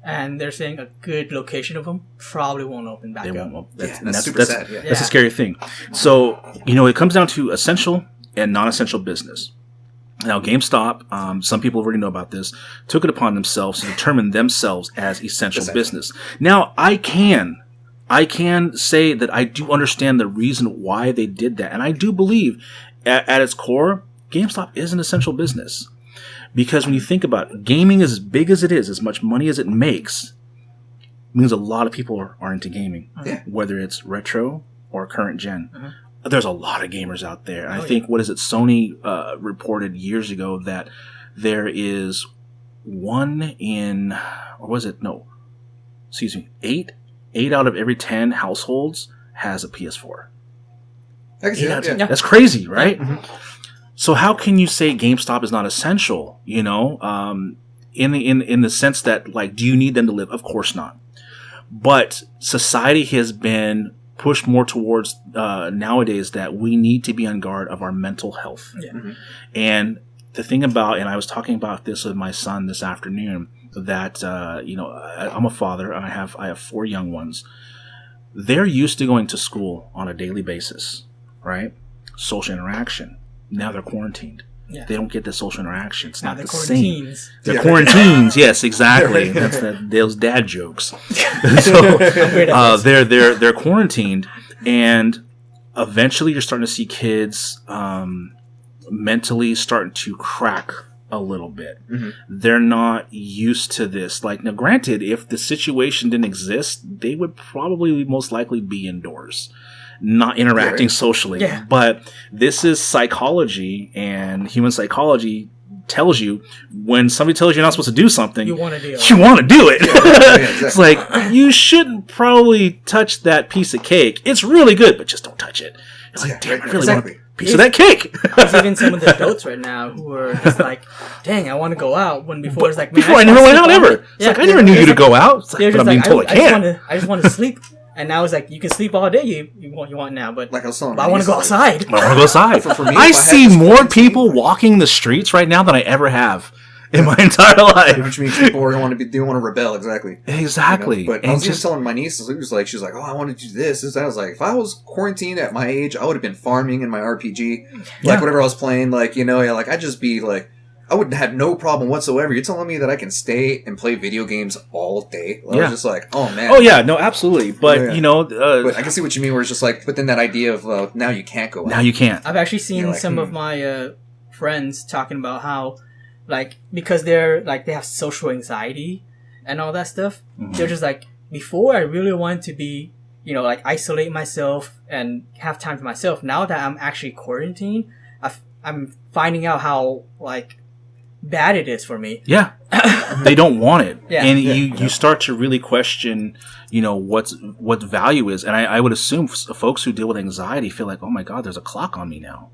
and they're saying a good location of them probably won't open back up. That's super sad. Yeah. That's a scary thing. So it comes down to essential and non-essential business. Now, GameStop, some people already know about this, took it upon themselves to determine themselves as essential business. Now, I can say that I do understand the reason why they did that. And I do believe at its core, GameStop is an essential business. Because when you think about it, gaming, as big as it is, as much money as it makes, means a lot of people are into gaming. Whether it's retro or current gen. There's a lot of gamers out there. And I think, Sony reported years ago that there is 8 out of every 10 households has a PS4. That's crazy, right? Mm-hmm. So how can you say GameStop is not essential? In the sense that, like, do you need them to live? Of course not. But society has been pushed more towards nowadays that we need to be on guard of our mental health. Yeah. Mm-hmm. And the thing about, and I was talking about this with my son this afternoon, that I'm a father and I have 4 young ones. They're used to going to school on a daily basis, right? Social interaction. Now they're quarantined. Yeah. They don't get the social interaction. It's not the same. They're quarantines. Yes, exactly. That's those dad jokes. So they're quarantined, and eventually you're starting to see kids mentally starting to crack a little bit. Mm-hmm. They're not used to this. Like, now, granted, if the situation didn't exist, they would probably most likely be indoors, not interacting socially. Yeah. But this is psychology, and human psychology tells you when somebody tells you you're not supposed to do something, you want to do it. Yeah, exactly. It's like, you shouldn't probably touch that piece of cake. It's really good, but just don't touch it. It's like, damn, I really want a piece of that cake. There's even some of the adults right now who are just like, dang, I want to go out, when before it's like, man, before I never went out ever. It's like, I never knew you to go out. It's like, but I'm being told I can't. I just want to sleep. And now it's like, you can sleep all day you want now, but like I was telling I want to go outside. I want to go outside. For me, I see more people walking the streets right now than I ever have in my entire life. Which means people are want to rebel, exactly. Exactly. But I was just telling my niece, she's like, oh, I want to do this. I was like, if I was quarantined at my age, I would have been farming in my RPG. Like, whatever I was playing, I'd just be like, I would have no problem whatsoever. You're telling me that I can stay and play video games all day? I was just like, oh, man. Oh, yeah. No, absolutely. But, but I can see what you mean, where it's just like, but then that idea of now you can't go out. Now you can't. I've actually seen some of my friends talking about how, like, because they have social anxiety and all that stuff, they're just like, before I really wanted to be, isolate myself and have time for myself. Now that I'm actually quarantined, I'm finding out how, bad it is for me. Yeah. They don't want it. Yeah. And you start to really question, what value is. And I would assume folks who deal with anxiety feel like, oh my God, there's a clock on me now.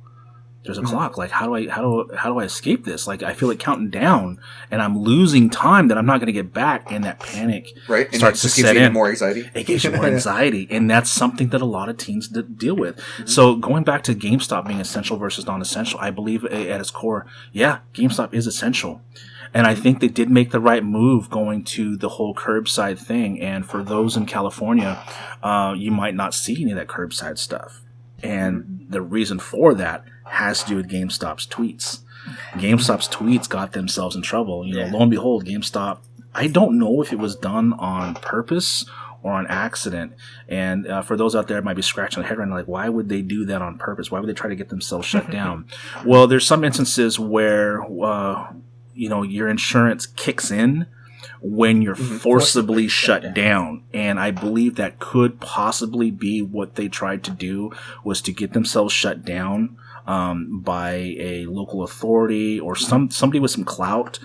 There's a clock. Like, how do I escape this? Like, I feel it counting down, and I'm losing time that I'm not going to get back, and that panic starts to set in. More anxiety. It gives you more anxiety, and that's something that a lot of teens deal with. Mm-hmm. So, going back to GameStop being essential versus non-essential, I believe at its core, GameStop is essential. And I think they did make the right move going to the whole curbside thing. And for those in California, you might not see any of that curbside stuff. And the reason for that has to do with GameStop's tweets. GameStop's tweets got themselves in trouble. Lo and behold, GameStop, I don't know if it was done on purpose or on accident. And for those out there that might be scratching their head right now, like, why would they do that on purpose? Why would they try to get themselves shut down? Well, there's some instances where, your insurance kicks in when you're forcibly shut down. And I believe that could possibly be what they tried to do, was to get themselves shut down by a local authority or somebody with some clout,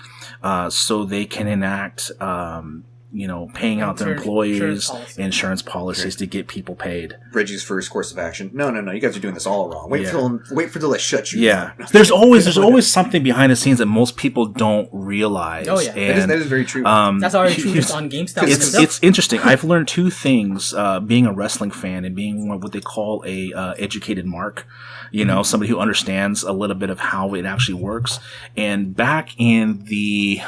so they can enact paying out their employees insurance policies to get people paid. Reggie's first course of action. No, you guys are doing this all wrong. Wait for till I shut you down. There's always something behind the scenes that most people don't realize. Oh yeah, that is very true. That's already true on GameStop. It's interesting. I've learned two things, being a wrestling fan and being what they call a educated mark. Somebody who understands a little bit of how it actually works. And back in the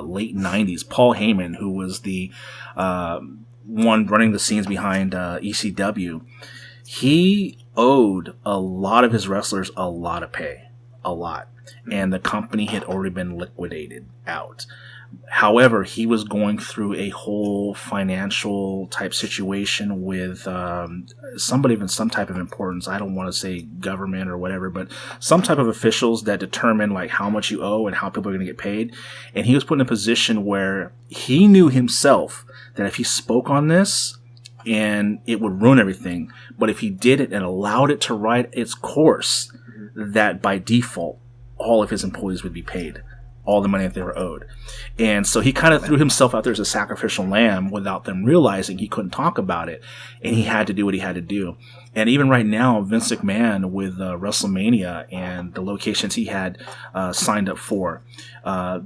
late 90s, Paul Heyman, who was the one running the scenes behind ECW, he owed a lot of his wrestlers a lot of pay. A lot. And the company had already been liquidated out. However, he was going through a whole financial type situation with somebody of some type of importance. I don't want to say government or whatever, but some type of officials that determine like how much you owe and how people are going to get paid. And he was put in a position where he knew himself that if he spoke on this, and it would ruin everything. But if he did it and allowed it to ride its course, that by default, all of his employees would be paid all the money that they were owed. And so he kind of threw himself out there as a sacrificial lamb without them realizing he couldn't talk about it. And he had to do what he had to do. And even right now, Vince McMahon with WrestleMania and the locations he had signed up for, I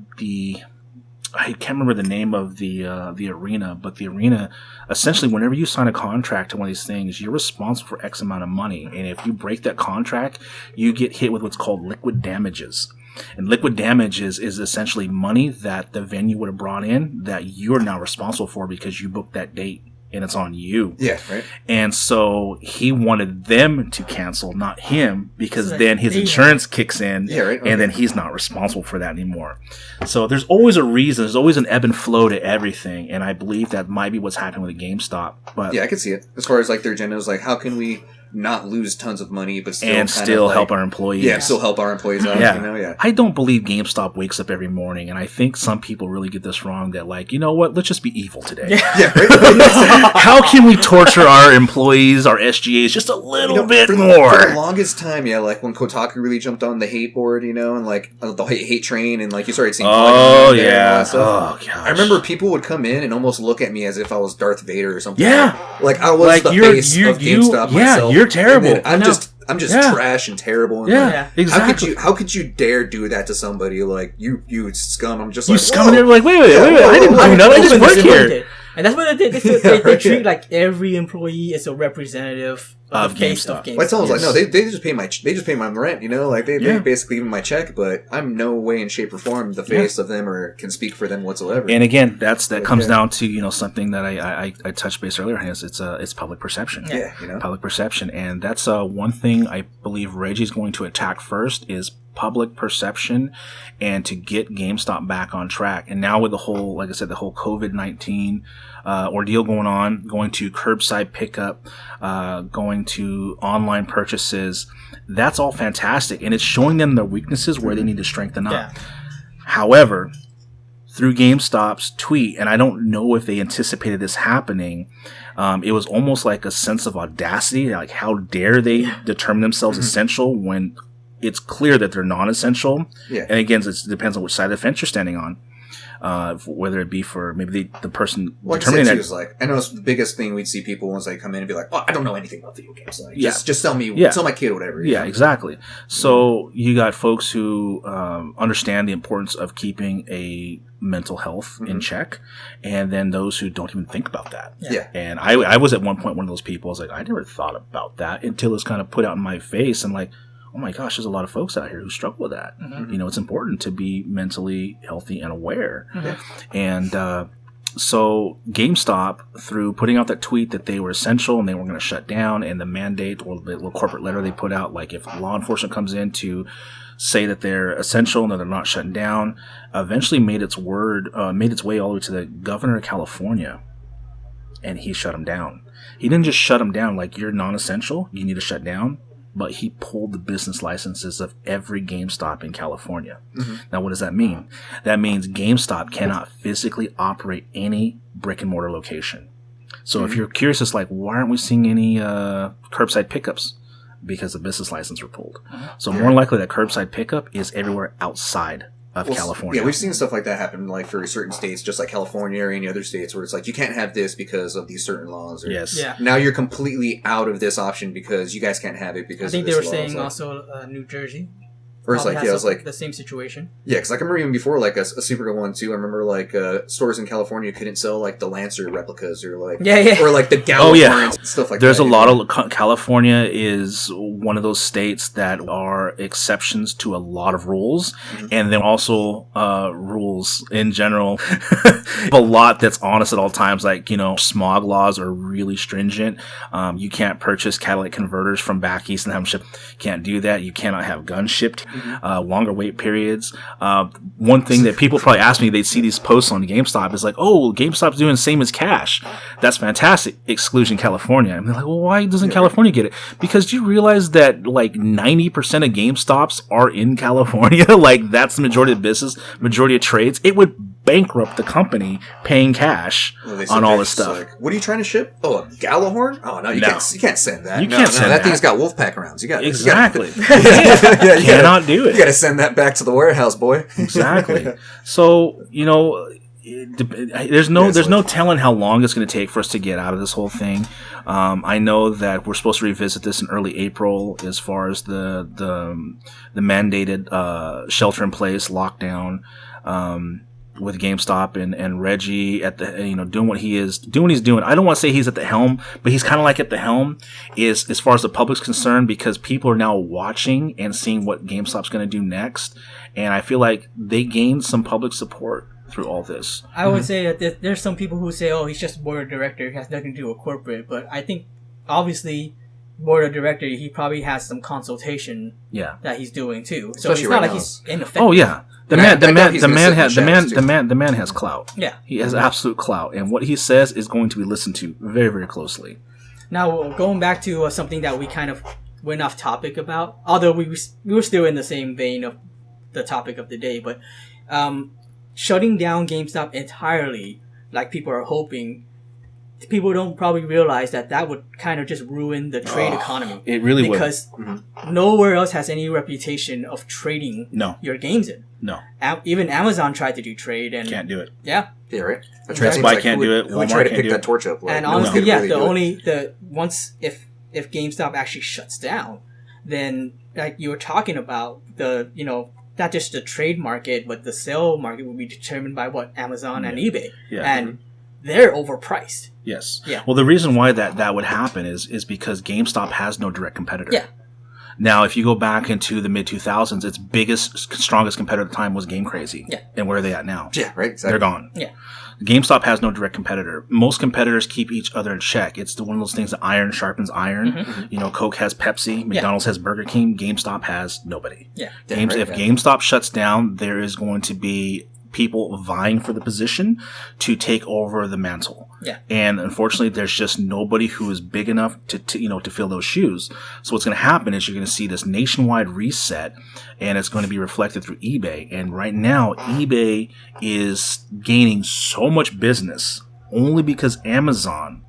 can't remember the name of the arena, but the arena, essentially, whenever you sign a contract to one of these things, you're responsible for X amount of money. And if you break that contract, you get hit with what's called liquid damages. And liquid damages is essentially money that the venue would have brought in that you're now responsible for because you booked that date. And it's on you. Yeah, right. And so he wanted them to cancel, not him, because then his insurance kicks in, and then he's not responsible for that anymore. So there's always a reason. There's always an ebb and flow to everything, and I believe that might be what's happening with the GameStop. But yeah, I can see it. As far as like their agenda is, like, how can we not lose tons of money, but still help our employees. Yeah, still help our employees out. Yeah. I don't believe GameStop wakes up every morning, and I think some people really get this wrong. That like, you know what? Let's just be evil today. How can we torture our employees, our SGAs, just a little bit more? For the longest time, like when Kotaku really jumped on the hate board, and like the hate train, and like you started seeing. Oh yeah. Oh gosh. I remember people would come in and almost look at me as if I was Darth Vader or something. Yeah. Like I was the face of GameStop myself. You're terrible. I'm just trash and terrible. And exactly. How could you dare do that to somebody? Like you scum. I'm just you like scum. And they're like, wait. I didn't do that. I just work here. And that's what they treat like every employee as a representative of GameStop. Well, I tell them like, no, they just pay my rent. Like they basically give me my check, but I'm no way in shape or form the face of them or can speak for them whatsoever. And again, that comes down to something that I touched base earlier on. It's public perception. Public perception, and that's one thing I believe Reggie's going to attack first is public perception, and to get GameStop back on track. And now with the whole, like I said, the whole COVID-19 ordeal going to curbside pickup, going to online purchases, that's all fantastic, and it's showing them their weaknesses where they need to strengthen up. However, through GameStop's tweet, and I don't know if they anticipated this happening, it was almost like a sense of audacity, like how dare they determine themselves essential when it's clear that they're non-essential. And again, it depends on which side of the fence you're standing on. Whether it be for maybe the person determining that. Like, I know it's the biggest thing we'd see people once they come in and be like, "Oh, I don't know anything about video games. Like, just tell me, tell my kid whatever." Yeah, exactly. So you got folks who understand the importance of keeping a mental health in check, and then those who don't even think about that. And I was at one point one of those people. I was like, I never thought about that until it's kind of put out in my face, and like, oh my gosh, there's a lot of folks out here who struggle with that. It's important to be mentally healthy and aware. And so GameStop, through putting out that tweet that they were essential and they were going to shut down, and the mandate or the little corporate letter they put out, like if law enforcement comes in to say that they're essential and that they're not shutting down, eventually made its way all the way to the governor of California. and he shut them down. He didn't just shut them down like you're non-essential, you need to shut down, but he pulled the business licenses of every GameStop in California. Mm-hmm. Now, what does that mean? That means GameStop cannot physically operate any brick and mortar location. So if you're curious, it's like, why aren't we seeing any curbside pickups? Because the business license were pulled. So more likely that curbside pickup is everywhere outside of California. Yeah, we've seen stuff like that happen, like for certain states, just like California or any other states, where it's like you can't have this because of these certain laws. Or, yes. Yeah. Now you're completely out of this option because you guys can't have it because. I think of this they were law. saying like, also New Jersey. Or it's like, yeah, it was like the same situation. Yeah, because like, I remember even before, like a super one too. I remember like stores in California couldn't sell like the Lancer replicas or like or like the Gallagher stuff like There's that. There's a lot of California is one of those states that are exceptions to a lot of rules, and then also rules in general. A lot that's honest at all times. Like smog laws are really stringent. You can't purchase catalytic converters from back east and have them shipped. Can't do that. You cannot have guns shipped. Longer wait periods. One thing that people probably ask me, they'd see these posts on GameStop is like, oh, GameStop's doing the same as cash. That's fantastic. Exclusion California. And they're like, well, why doesn't California get it? Because you realize that like 90% of GameStops are in California. Like that's the majority of business, majority of trades. It would bankrupt the company paying cash on all this stuff. Like, what are you trying to ship? Oh, a Gallahorn? Oh no, you can't send that. You can't send that. That thing's got Wolfpack rounds. You got exactly. You cannot do it. You got to send that back to the warehouse, boy. Exactly. So there's no telling how long it's going to take for us to get out of this whole thing. I know that we're supposed to revisit this in early April as far as the mandated shelter in place lockdown. With GameStop and Reggie at the doing what he's doing. I don't want to say he's at the helm, but he's kind of like at the helm is as far as the public's concerned, because people are now watching and seeing what GameStop's going to do next, and I feel like they gained some public support through all this. I would say that there's some people who say, oh, he's just board of director, he has nothing to do with corporate, but I think obviously board of director, he probably has some consultation that he's doing too. So especially it's not like he's ineffective. Oh yeah. The man has clout. Yeah. He has absolute clout, and what he says is going to be listened to very, very closely. Now, going back to something that we kind of went off topic about, although we were still in the same vein of the topic of the day, but shutting down GameStop entirely, like people are hoping, people don't probably realize that would kind of just ruin the trade economy. It really would. Because nowhere else has any reputation of trading your games in. No. Even Amazon tried to do trade and can't do it. Yeah. Yeah, right. Best Buy can't do it. We try to pick that torch up. Like, and honestly, once if GameStop actually shuts down, then like you were talking about not just the trade market, but the sale market will be determined by what Amazon and eBay. Yeah. And they're overpriced. Yes. Yeah. Well, the reason why that would happen is because GameStop has no direct competitor. Yeah. Now, if you go back into the mid-2000s, its biggest, strongest competitor at the time was Game Crazy. Yeah. And where are they at now? Yeah, right. Exactly. They're gone. Yeah. GameStop has no direct competitor. Most competitors keep each other in check. It's one of those things that iron sharpens iron. Coke has Pepsi. McDonald's has Burger King. GameStop has nobody. Yeah. If GameStop shuts down, there is going to be people vying for the position to take over the mantle. Yeah. And unfortunately, there's just nobody who is big enough to fill those shoes. So what's going to happen is you're going to see this nationwide reset, and it's going to be reflected through eBay. And right now, eBay is gaining so much business only because Amazon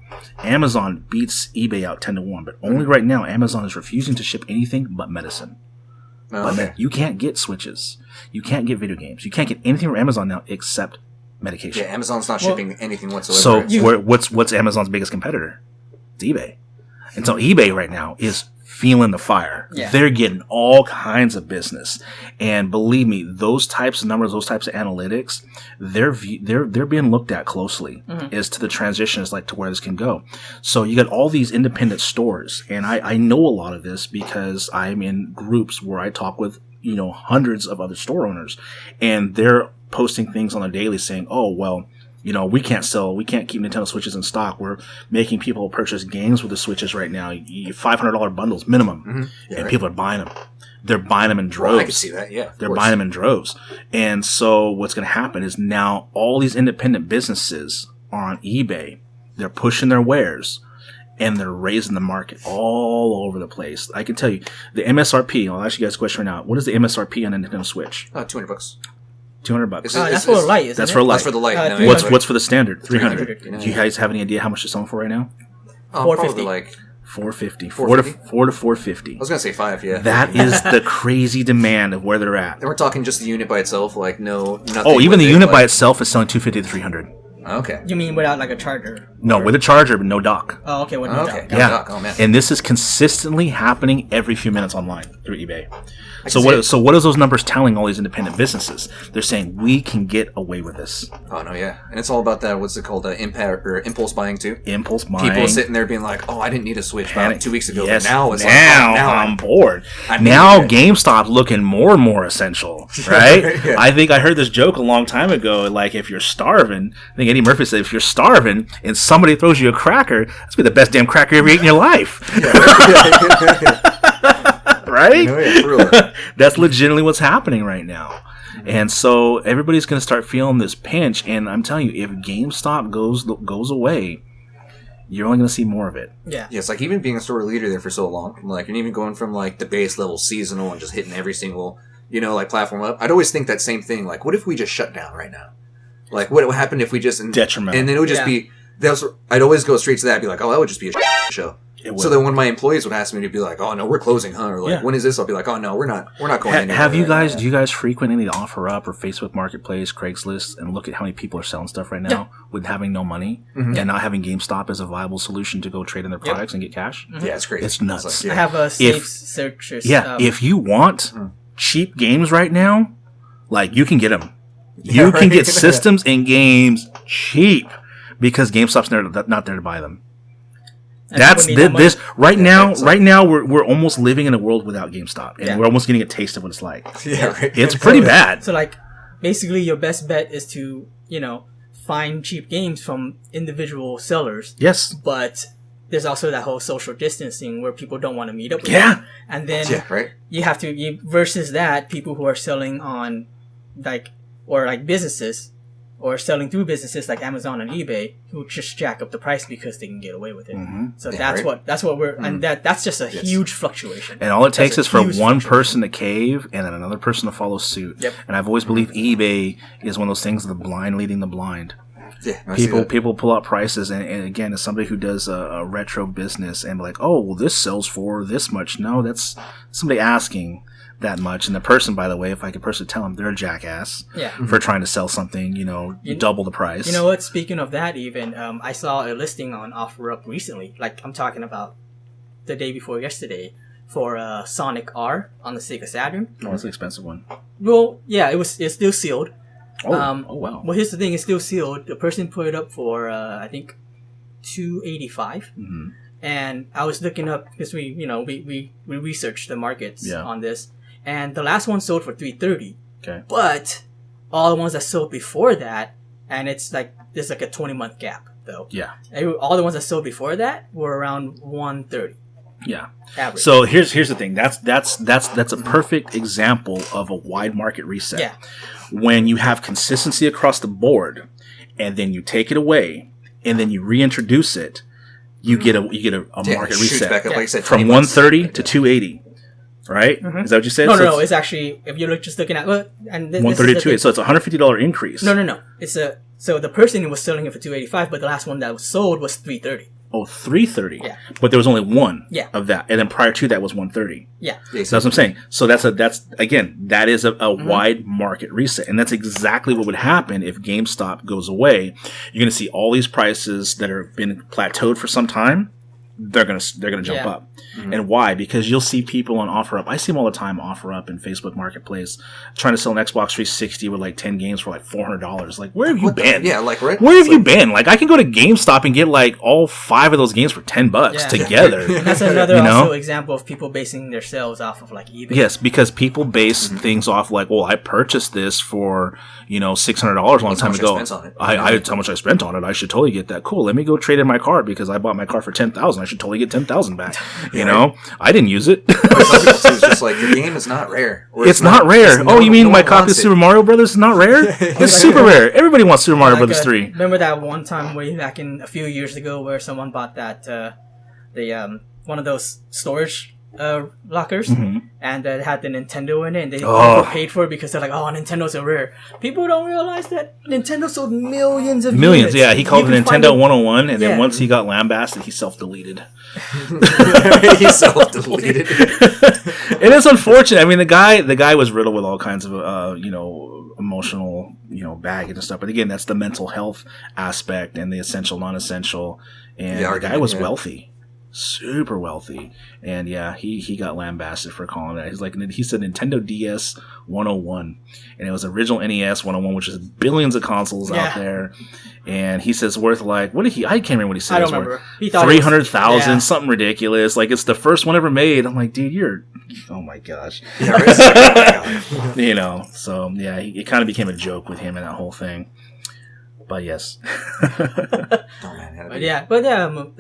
beats eBay out 10-1. But only right now, Amazon is refusing to ship anything but medicine. You can't get Switches. You can't get video games. You can't get anything from Amazon now except medication. Yeah, Amazon's not shipping anything whatsoever. So what's Amazon's biggest competitor? It's eBay. And so eBay right now is feeling the fire. Yeah. They're getting all kinds of business. And believe me, those types of numbers, those types of analytics, they're being looked at closely as to the transitions, like to where this can go. So you got all these independent stores, and I know a lot of this because I'm in groups where I talk with hundreds of other store owners, and they're posting things on a daily saying, oh, well, we can't keep Nintendo Switches in stock. We're making people purchase games with the Switches right now. $500 bundles minimum. And people are buying them. They're buying them in droves. Well, I can see that, yeah. They're buying them in droves. And so what's going to happen is now all these independent businesses are on eBay, They're pushing their wares, and they're raising the market all over the place. I can tell you, the MSRP, I'll ask you guys a question right now. What is the MSRP on a Nintendo Switch? $200. $200. That's for the Lite, isn't That's it? for Lite. That's for the Lite. No, What's for the standard? 300. $300. Do you guys have any idea how much they're selling for right now? Probably like $450. 450? $4 to $450. I was gonna say $5. Yeah. That is the crazy demand of where they're at. And we're talking just the unit by itself, like nothing. Oh, even the unit like, by itself is selling $250 to $300. Okay. You mean without like a charger? No, with a charger, but no dock. Oh, okay, with no Okay. dock. No Yeah, dock. Oh man. and this is consistently happening every few minutes online through eBay. So see what? it. So what are those numbers telling all these independent businesses? They're saying we can get away with this. Oh no, yeah, and it's all about that. What's it called? Impact or impulse buying too. Impulse buying. People sitting there being like, "Oh, I didn't need a Switch about 2 weeks ago." Yes, But now it's now, like, oh, I'm bored. I need Now it. GameStop's looking more and more essential, right? Yeah. I think I heard this joke a long time ago. Like, if you're starving, I think Eddie Murphy said, if you're starving and somebody throws you a cracker, that's be the best damn cracker you ever ate in your life. Right? Oh, yeah, for real. That's legitimately what's happening right now. And so everybody's going to start feeling this pinch. And I'm telling you, if GameStop goes away, you're only going to see more of it. Yeah. Yeah, it's like even being a store leader there for so long, like you're even going from like the base level seasonal and just hitting every single, like platform up. I'd always think that same thing. Like, what if we just shut down right now? Like, what would happen if we just Detrimental. And then it would just be. I'd always go straight to that. I'd be like, oh, that would just be a show. So then when my employees would ask me to be like, oh no, we're closing, huh? Or like, when is this? I'll be like, oh no, we're not going anywhere. Have you guys? Do you guys frequent any OfferUp or Facebook Marketplace, Craigslist, and look at how many people are selling stuff right now with having no money and not having GameStop as a viable solution to go trade in their products and get cash? Yeah, it's crazy. It's nuts. I have a safe searchers. If you want cheap games right now, like you can get them. You can get systems and games cheap because GameStop's not there to buy them. That's this right now. Right now, we're almost living in a world without GameStop, and we're almost getting a taste of what it's like. Yeah, right. It's pretty bad. So, like, basically, your best bet is to find cheap games from individual sellers. Yes, but there's also that whole social distancing where people don't want to meet up with you. And then you have to versus that people who are selling on businesses. Or selling through businesses like Amazon and eBay, who just jack up the price because they can get away with it. Mm-hmm. So that's what we're, and that's just a huge fluctuation. And all it takes is for one person to cave and then another person to follow suit. Yep. And I've always believed eBay is one of those things, the blind leading the blind. Yeah, people pull out prices, and again, as somebody who does a retro business and be like, oh, well, this sells for this much. No, that's somebody asking that much. And the person, by the way, if I could personally tell them, they're a jackass for trying to sell something, double the price. You know what? Speaking of that, even I saw a listing on OfferUp recently. Like I'm talking about the day before yesterday for Sonic R on the Sega Saturn. Oh, that's an expensive one. Well, yeah, it's still sealed. Oh, wow. Well, here's the thing: it's still sealed. The person put it up for I think $285. Mm-hmm. And I was looking up because we researched the markets on this. And the last one sold for $330. Okay. But all the ones that sold before that, and there's like a 20-month gap though. Yeah. All the ones that sold before that were around $130. Yeah. Average. So here's the thing. That's a perfect example of a wide market reset. Yeah. When you have consistency across the board, and then you take it away, and then you reintroduce it, you get a market reset back up, like I said, from 130 to 280. Right? Mm-hmm. Is that what you said? No. It's actually, if you're just looking at 132. So it's a $150 increase. No. So the person was selling it for $285, but the last one that was sold was $330. Oh, $330. Yeah. But there was only one of that, and then prior to that was $130. Yeah. So that's what I'm saying. So that is a wide market reset, and that's exactly what would happen if GameStop goes away. You're going to see all these prices that have been plateaued for some time. They're gonna jump up. Mm-hmm. And why? Because you'll see people on OfferUp. I see them all the time, OfferUp and Facebook Marketplace, trying to sell an Xbox 360 with like 10 games for like $400. Like, where have you been? Yeah, like right. Where have you been? Like, I can go to GameStop and get like all 5 of those games for $10 together. That's another also example of people basing their sales off of like eBay. Yes, because people base things off like, well, I purchased this for $600 a long time ago. I how much I spent on it. I should totally get that. Cool. Let me go trade in my car because I bought my car for $10,000. I should totally get $10,000 back. You know, I didn't use it. Some people too, it's just like the game is not rare. Or It's not rare. Oh, you mean my copy of Super Mario Brothers is not rare? It's super rare. Everybody wants Super Mario Brothers 3. Remember that one time way back in a few years ago where someone bought that one of those storage lockers, and that had the Nintendo in it, and they paid for it because they're like, "Oh, Nintendo's a rare." People don't realize that Nintendo sold millions of units. Yeah, he called it Nintendo 101, and then once he got lambasted, he self-deleted. He self-deleted. It is unfortunate. I mean, the guy was riddled with all kinds of emotional baggage and stuff. But again, that's the mental health aspect and the essential, non-essential. And the guy was wealthy. Super wealthy, and he got lambasted for calling that. He said Nintendo DS 101, and it was original NES 101, which is billions of consoles out there. And he says worth I can't remember what he said. I don't remember. He thought 300,000, something ridiculous. Like it's the first one ever made. I'm like, dude, oh my gosh. Yeah, right. So it kind of became a joke with him and that whole thing. But yes. I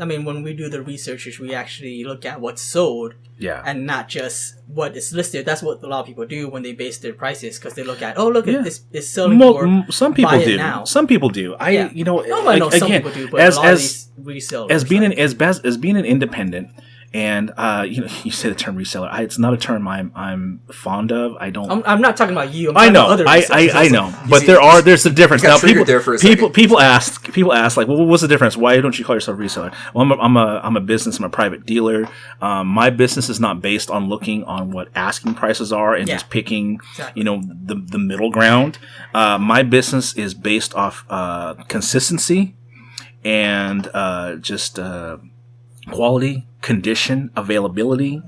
mean, when we do the research, we actually look at what's sold, and not just what is listed. That's what a lot of people do when they base their prices, because they look at, it's selling for. Some people do. Now. Some people do. Some people do, but a lot of these resellers, as being an independent. And you say the term reseller. It's not a term I'm fond of. I don't. I'm not talking about you. I know. I know. But there's a difference now. People ask like, well, what's the difference? Why don't you call yourself a reseller? Well, I'm a business. I'm a private dealer. My business is not based on looking on what asking prices are and just picking the middle ground. My business is based off consistency and just quality, condition, availability,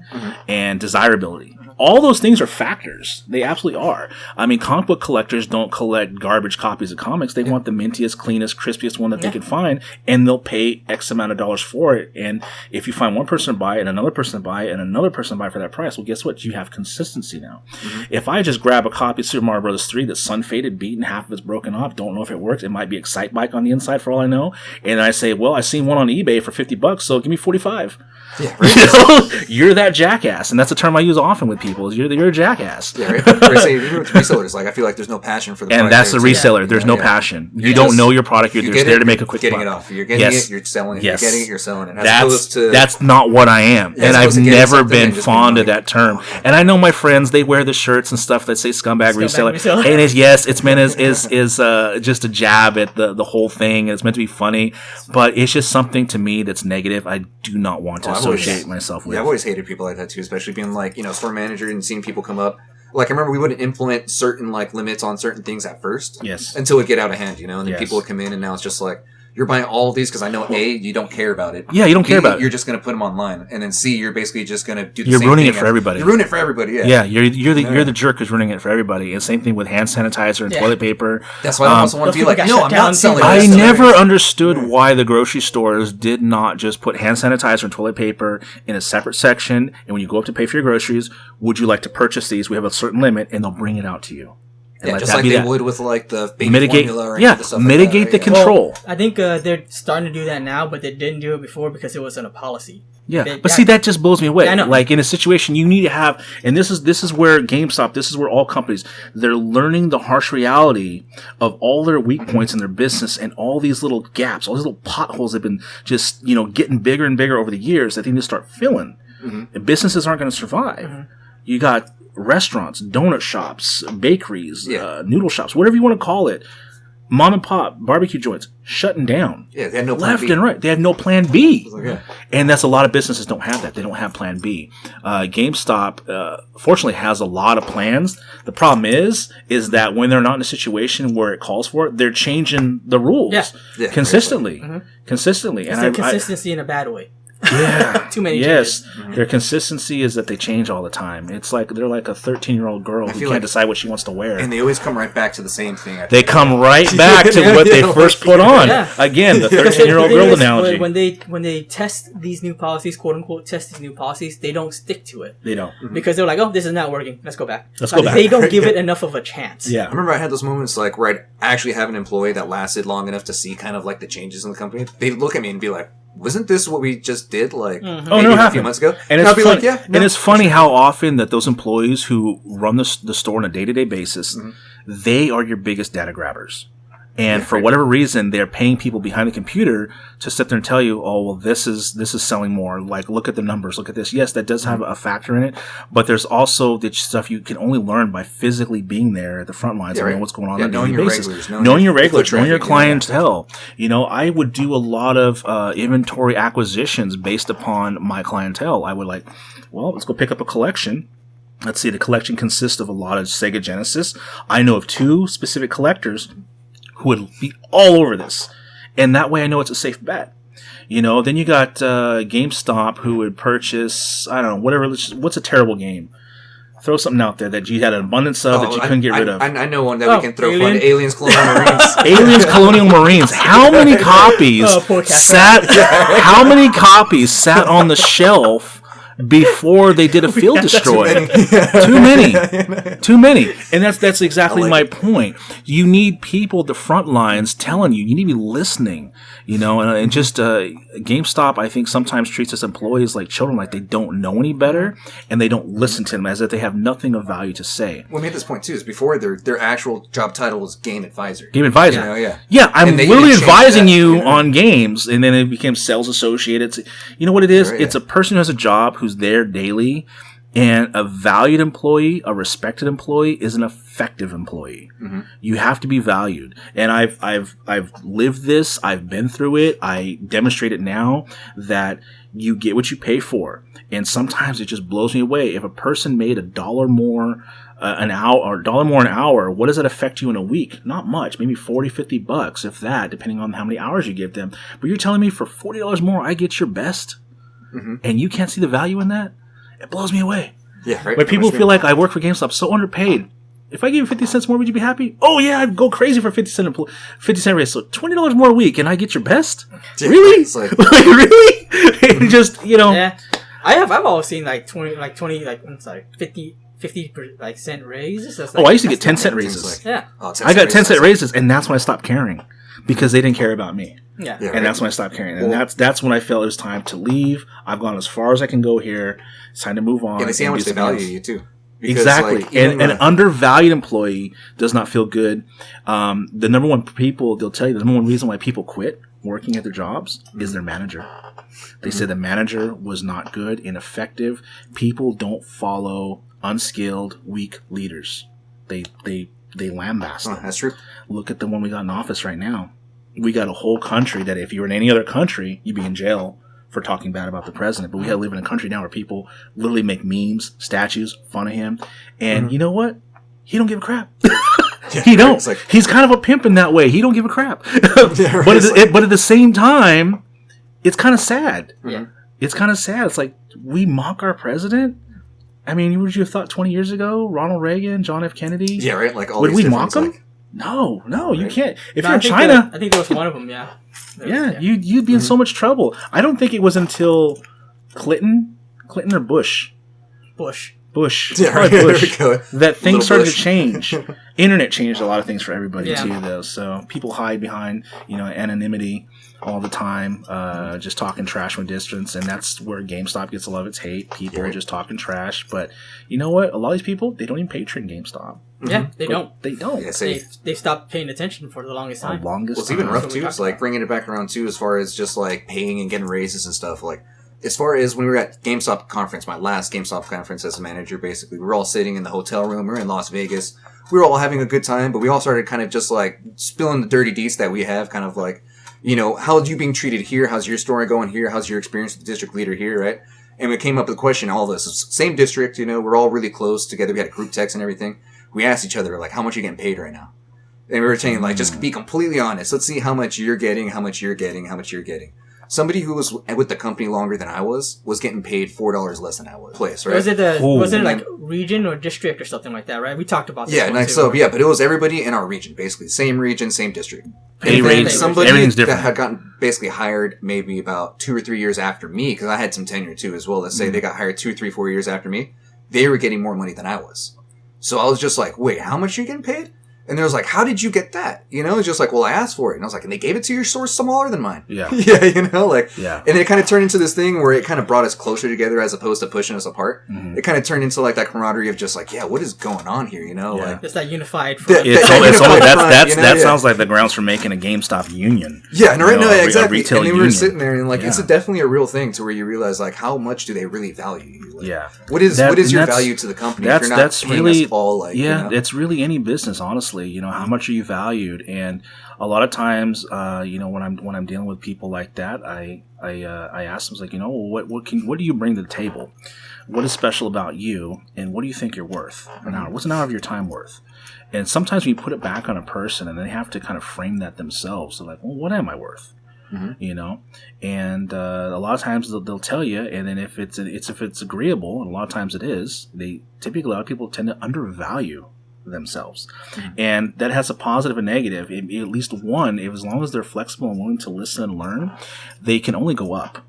and desirability. All those things are factors. They absolutely are. I mean, comic book collectors don't collect garbage copies of comics. They want the mintiest, cleanest, crispiest one that they can find, and they'll pay X amount of dollars for it. And if you find one person to buy it, and another person to buy it, and another person to buy it for that price, well, guess what? You have consistency now. If I just grab a copy of Super Mario Bros. 3 that's sun-faded, beaten, half of it's broken off, don't know if it works, it might be Excite Bike on the inside for all I know, and I say, well, I seen one on eBay for $50, so give me 45. Yeah, right. You're that jackass, and that's a term I use often with people. Is you're a jackass. Yeah, right. Even with resellers, like I feel like there's no passion for the product. And that's the reseller. There's no passion. You don't know your product. You're just there to make a quick buck. Getting it off. You're getting it. You're selling it. You're getting it. You're selling it. That's not what I am, and I've never been fond of that term. And I know my friends, they wear the shirts and stuff that say "Scumbag Reseller," and it's meant as just a jab at the whole thing. And it's meant to be funny, but it's just something to me that's negative. I do not want to associate myself with. Yeah, I've always hated people like that too, especially being like, store manager and seeing people come up. Like, I remember we wouldn't implement certain, limits on certain things at first. Yes. Until it would get out of hand, and then people would come in, and now it's just like, you're buying all of these because I know, A, you don't care about it. Yeah, you don't care about it. You're just going to put them online. And then C, you're basically just going to do the same thing. You're ruining it for everybody. You're ruining it for everybody, yeah. Yeah, you're the jerk who's ruining it for everybody. And same thing with hand sanitizer and toilet paper. That's why I also want to be like, no, I'm not selling this. I never understood why the grocery stores did not just put hand sanitizer and toilet paper in a separate section. And when you go up to pay for your groceries, would you like to purchase these? We have a certain limit, and they'll bring it out to you. Yeah, just like they would with the baby formula or the stuff mitigate the control. Well, I think they're starting to do that now, but they didn't do it before because it wasn't a policy. Yeah, but see, that just blows me away. I know. Like in a situation, you need to have, and this is where GameStop, this is where all companies, they're learning the harsh reality of all their weak points in their business and all these little gaps, all these little potholes have been just getting bigger and bigger over the years that they need to start filling. And businesses aren't going to survive. You got restaurants, donut shops, bakeries, noodle shops, whatever you want to call it, mom and pop barbecue joints shutting down. Yeah, they had no plan left B. and right. They had no plan B. And that's a lot of businesses don't have that. They don't have plan B. GameStop, fortunately, has a lot of plans. The problem is that when they're not in a situation where it calls for it, they're changing the rules consistently. Consistently. And consistency in a bad way. Yeah. Too many changes. Their consistency is that they change all the time. It's like they're like a 13-year-old girl who can't decide what she wants to wear. And they always come right back to the same thing. They come right back to what they first put on. Again, the 13-year-old girl analogy. When they test these new policies, quote unquote, test these new policies, they don't stick to it. They don't. Because they're like, oh, this is not working. Let's go back. They don't give it enough of a chance. Yeah. I remember I had those moments where I'd actually have an employee that lasted long enough to see kind of like the changes in the company. They'd look at me and be like, wasn't this what we just did like a few months ago? And I'll be funny, like, yeah. And it's funny how often that those employees who run the store on a day-to-day basis, they are your biggest data grabbers. And for whatever reason, they're paying people behind the computer to sit there and tell you, oh, well, this is selling more. Like, look at the numbers. Look at this. Yes, that does have a factor in it. But there's also the stuff you can only learn by physically being there at the front lines and knowing what's going on on a daily basis. Knowing your regulars, knowing your clientele. You know, I would do a lot of inventory acquisitions based upon my clientele. I would like, well, let's go pick up a collection. Let's see, the collection consists of a lot of Sega Genesis. I know of 2 specific collectors who would be all over this. And that way I know it's a safe bet. You know, then you got GameStop who would purchase, I don't know, whatever, what's a terrible game? Throw something out there that you had an abundance of that you couldn't get rid of. I know one that we can throw fun. Aliens Colonial Marines. Aliens Colonial Marines. How many copies sat on the shelf before they did a field destroy? Too many. And that's exactly my point. You need people at the front lines telling you. You need to be listening. You know, and just GameStop, I think, sometimes treats its employees like children, like they don't know any better, and they don't listen to them as if they have nothing of value to say. Well, we made this point too. Is before their actual job title was Game Advisor. Game Advisor. You know, yeah. I'm literally advising you on games, and then it became sales associate. You know what it is? It's a person who has a job who's there daily. And a valued employee, a respected employee, is an effective employee. Mm-hmm. You have to be valued. And I've lived this. I've been through it. I demonstrate it now that you get what you pay for. And sometimes it just blows me away. If a person made $1 more an hour, or $1 more an hour, what does that affect you in a week? Not much. Maybe $40, $50, if that, depending on how many hours you give them. But you're telling me for $40 more, I get your best, and you can't see the value in that? It blows me away. Yeah, right. But people feel like I work for GameStop, so underpaid. If I gave you 50 cents more, would you be happy? Oh, yeah, I'd go crazy for 50 cent raise. So $20 more a week, and I get your best? Yeah, really? It's like really? It just, you know. Yeah. I've always seen 50 cent raises. I used to get 10-cent raises. Yeah. I got 10-cent raises, and that's when I stopped caring. Because they didn't care about me. Yeah. And that's when I stopped caring. And that's when I felt it was time to leave. I've gone as far as I can go here. It's time to move on. And they see how much they value you, too. Because, exactly. And an undervalued employee does not feel good. The number one they'll tell you, the number one reason why people quit working at their jobs is their manager. They said the manager was not good, ineffective. People don't follow unskilled, weak leaders. They lambast them. That's true. Look at the one we got in office right now. We got a whole country that if you were in any other country, you'd be in jail for talking bad about the president. But we live in a country now where people literally make memes, statues, fun of him. And you know what? He don't give a crap. He don't. Like, he's kind of a pimp in that way. He don't give a crap. But at the same time, it's kind of sad. Yeah. It's kind of sad. It's like, we mock our president? I mean, would you have thought 20 years ago, Ronald Reagan, John F. Kennedy? Yeah, right. Like all would these we mock them? Like, no, right. You can't. If you're in China, I think there was one of them. Yeah. You'd be in so much trouble. I don't think it was until Clinton or Bush. Yeah, right. Bush. That things started to change. Internet changed a lot of things for everybody too, though. So people hide behind, anonymity all the time, just talking trash from distance, and that's where GameStop gets a lot of its hate. People are just talking trash, but you know what? A lot of these people, they don't even patron GameStop. Yeah, they don't. They don't. Yeah, they stopped paying attention for the longest time. Well, it's even rough too. It's like bringing it back around too, as far as just like paying and getting raises and stuff. Like, as far as when we were at GameStop conference, my last GameStop conference as a manager, basically, we were all sitting in the hotel room. We were in Las Vegas. We were all having a good time, but we all started kind of just like spilling the dirty deets that we have, kind of like, how's you being treated here? How's your story going here? How's your experience with the district leader here, right? And we came up with a question, all of us, same district, we're all really close together. We had a group text and everything. We asked each other, like, how much are you getting paid right now? And we were saying, like, just be completely honest. Let's see how much you're getting, how much you're getting, how much you're getting. Somebody who was with the company longer than I was getting paid $4 less than I was. Place, right? Was it like region or district or something like that, right? We talked about this. Yeah, but it was everybody in our region, basically. Same region, same district. Somebody that had gotten basically hired maybe about 2 or 3 years after me, because I had some tenure too as well. Let's say they got hired 2, 3, 4 years after me. They were getting more money than I was. So I was just like, wait, how much are you getting paid? And they was like, how did you get that? You know, it's just like, well, I asked for it. And I was like, and they gave it to your store smaller than mine. Yeah. Yeah, you know, like, yeah. And it kind of turned into this thing where it kind of brought us closer together as opposed to pushing us apart. Mm-hmm. It kind of turned into like that camaraderie of just like, yeah, what is going on here? You know, like. It's that unified front. That sounds like the grounds for making a GameStop union. Yeah, no, right, no, exactly. Retail and we union. were sitting there and like, it's definitely a real thing to where you realize like, how much do they really value you? Like, yeah. What is your value to the company if you're not paying really, us all like, yeah, you know? it's really any business, honestly. You know, how much are you valued? And a lot of times, you know, when I'm dealing with people like that, I ask them, like, you know, what do you bring to the table? What is special about you, and what do you think you're worth an hour? What's an hour of your time worth? And sometimes when you put it back on a person, and they have to kind of frame that themselves. They're like, well, what am I worth? Mm-hmm. You know, and a lot of times they'll tell you, and then if it's agreeable, and a lot of times it is, a lot of people tend to undervalue themselves, and that has a positive and negative. At least one, as long as they're flexible and willing to listen and learn, they can only go up.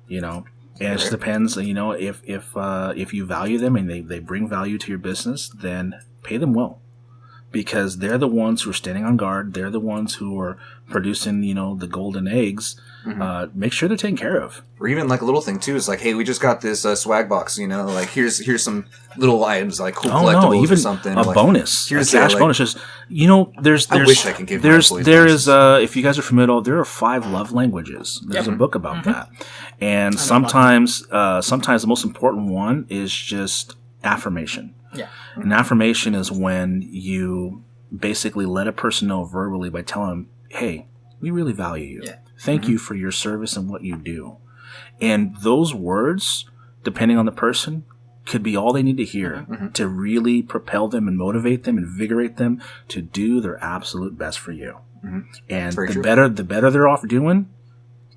You know, and it just depends. You know, if you value them and they bring value to your business, then pay them well. Because they're the ones who are standing on guard. They're the ones who are producing, you know, the golden eggs. Mm-hmm. Make sure they're taken care of. Or even like a little thing too is like, hey, we just got this swag box. You know, like here's some little items like cool collectibles even or something. A like, bonus, here's a cash bonus. Just, you know, I wish I can give. There is if you guys are familiar, there are 5 love languages. There's a book about that, and sometimes the most important one is just affirmation. Yeah. An affirmation is when you basically let a person know verbally by telling them, hey, we really value you. Yeah. Thank you for your service and what you do. And those words, depending on the person, could be all they need to hear to really propel them and motivate them, invigorate them to do their absolute best for you. Mm-hmm. And the better they're off doing,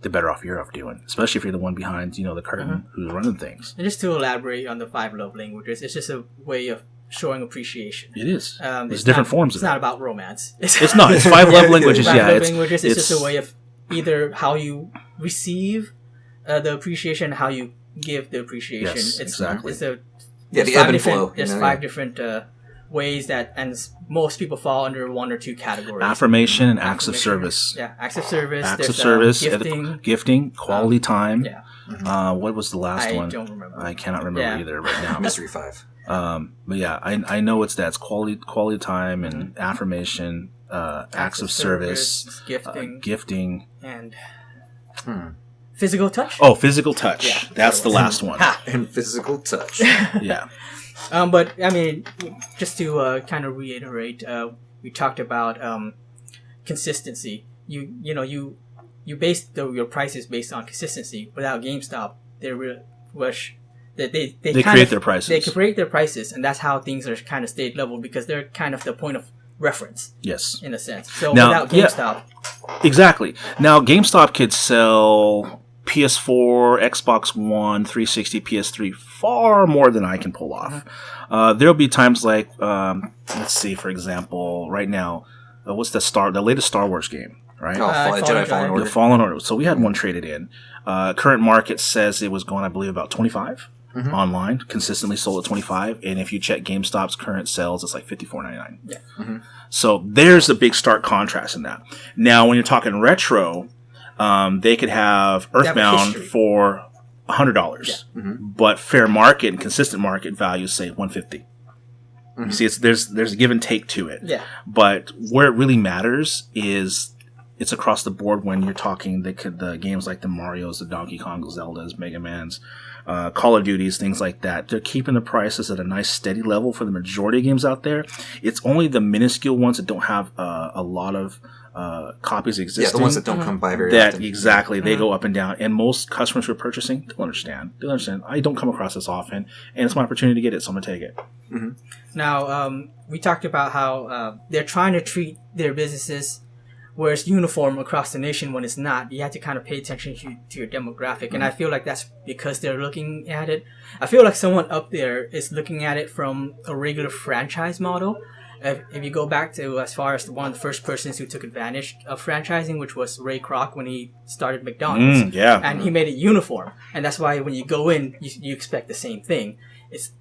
the better off you're off doing, especially if you're the one behind, you know, the curtain who's running things. And just to elaborate on the 5 love languages, it's just a way of showing appreciation. It is. There's different forms of it. It's not about romance. It's not. It's 5 love languages. It's just a way of either how you receive the appreciation, how you give the appreciation. Yes, exactly. The ebb and flow. There's 5 different ways that, and most people fall under 1 or 2 categories. Affirmation and acts of service. Yeah, acts of service. Acts of service. Gifting. Quality time. Yeah. What was the last one? I don't remember. I cannot remember either right now. Mystery 5. But yeah, I know it's that. It's quality time and affirmation, acts of service, gifting, and physical touch. Oh, physical touch. Yeah, that's the last one. And physical touch. Yeah. But I mean, just to kind of reiterate, we talked about consistency. You base your prices based on consistency. Without GameStop, they create their prices. They create their prices, and that's how things are kind of stayed level because they're kind of the point of reference. Yes, in a sense. So without GameStop, exactly. Now GameStop could sell PS4, Xbox One, 360, PS3 far more than I can pull off. There'll be times like, let's see, for example, right now, what's the latest Star Wars game? Right? Jedi Fallen Order. The Fallen Order. So we had one traded in. Current market says it was going, I believe, about 25 online, consistently sold at 25. And if you check GameStop's current sales, it's like $54.99. Yeah. Mm-hmm. So there's a big stark contrast in that. Now, when you're talking retro, they could have Earthbound for $100, but fair market and consistent market values say $150. You see, there's a give and take to it. Yeah. But where it really matters is it's across the board when you're talking the games like the Marios, the Donkey Kong, Zeldas, Mega Mans, Call of Duties, things like that. They're keeping the prices at a nice steady level for the majority of games out there. It's only the minuscule ones that don't have a lot of copies existing. Yeah, the ones that don't come by very often. Exactly. They go up and down. And most customers who are purchasing, they'll understand. I don't come across this often, and it's my opportunity to get it, so I'm going to take it. Mm-hmm. Now, we talked about how they're trying to treat their businesses where it's uniform across the nation when it's not. You have to kind of pay attention to your demographic. And I feel like that's because they're looking at it. I feel like someone up there is looking at it from a regular franchise model. If you go back to as far as one of the first persons who took advantage of franchising, which was Ray Kroc when he started McDonald's. And he made it uniform. And that's why when you go in, you expect the same thing. It's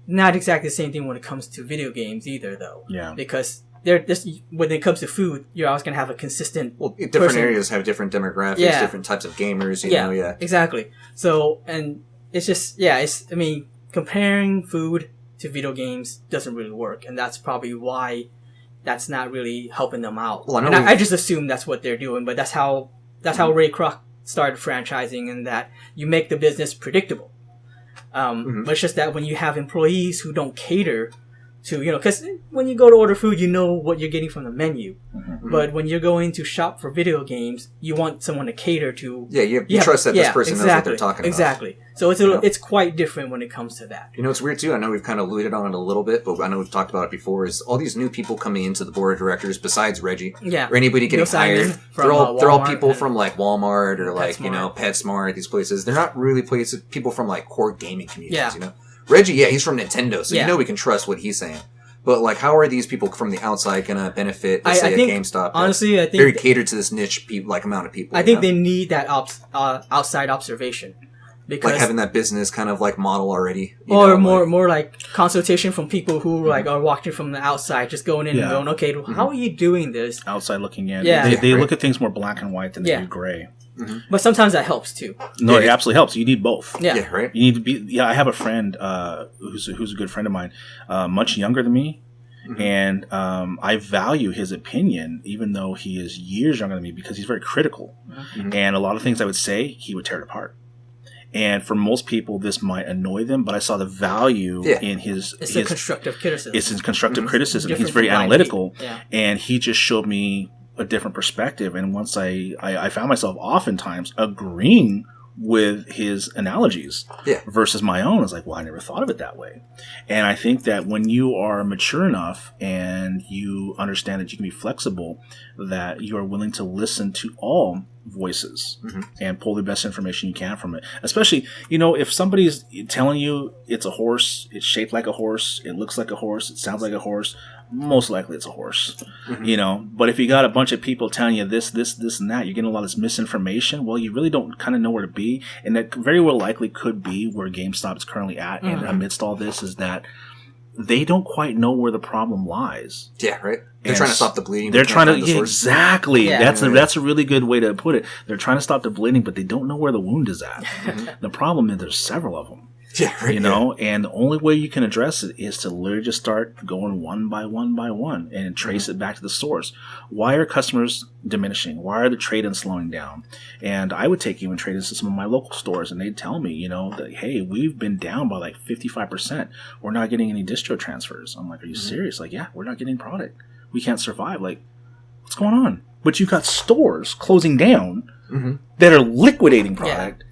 not exactly the same thing when it comes to video games either, though. Yeah. Because when it comes to food, you're always going to have a consistent. Well, different areas have different demographics, different types of gamers. You know, exactly. So, and it's just I mean, comparing food to video games doesn't really work, and that's probably why that's not really helping them out. Well, I just assume that's what they're doing, but that's how Ray Kroc started franchising, and that you make the business predictable. But it's just that when you have employees who don't cater to, because when you go to order food, you know what you're getting from the menu. But when you're going to shop for video games, you want someone to cater to. Yeah, you trust that this person knows what they're talking about. Exactly. So it's quite different when it comes to that. You know, it's weird too. I know we've kind of alluded on it a little bit, but I know we've talked about it before. Is all these new people coming into the board of directors besides Reggie, or anybody getting hired? They're all people from like Walmart or like PetSmart. These places. They're not really people from like core gaming communities. You know. Reggie, he's from Nintendo, so we can trust what he's saying. But like, how are these people from the outside going to benefit, let's say, a GameStop? Honestly, I think very catered to this niche amount of people. I think they need that outside observation, because like having that business kind of like model already, or more like consultation from people who like are watching from the outside, just going in and going, okay, how are you doing this? Outside looking in, they look at things more black and white than they do gray. But sometimes that helps too. No, it absolutely helps. You need both. Yeah, right. You need to be. I have a friend who's a good friend of mine, much younger than me, and I value his opinion, even though he is years younger than me, because he's very critical. And a lot of things I would say, he would tear it apart. And for most people, this might annoy them, but I saw the value in his. It's a constructive criticism. It's a constructive criticism. He's very analytical, and he just showed me a different perspective. And once I found myself oftentimes agreeing with his analogies versus my own. I was like, well, I never thought of it that way. And I think that when you are mature enough and you understand that you can be flexible, that you are willing to listen to all voices and pull the best information you can from it. Especially, if somebody's telling you it's a horse, it's shaped like a horse, it looks like a horse, it sounds like a horse, most likely it's a horse, But if you got a bunch of people telling you this, and that, you're getting a lot of this misinformation. Well, you really don't kind of know where to be, and that very well likely could be where GameStop is currently at. And amidst all this, is that they don't quite know where the problem lies. Yeah, right. They're trying to stop the bleeding. They're trying to exactly. Yeah. That's a really good way to put it. They're trying to stop the bleeding, but they don't know where the wound is at. The problem is there's several of them. Yeah, right. And the only way you can address it is to literally just start going one by one and trace it back to the source. Why are customers diminishing? Why are the trade-ins slowing down? And I would take even trade-ins to some of my local stores, and they'd tell me, that, hey, we've been down by like 55%. We're not getting any distro transfers. I'm like, are you serious? Like, yeah, we're not getting product. We can't survive. Like, what's going on? But you've got stores closing down that are liquidating product. Yeah.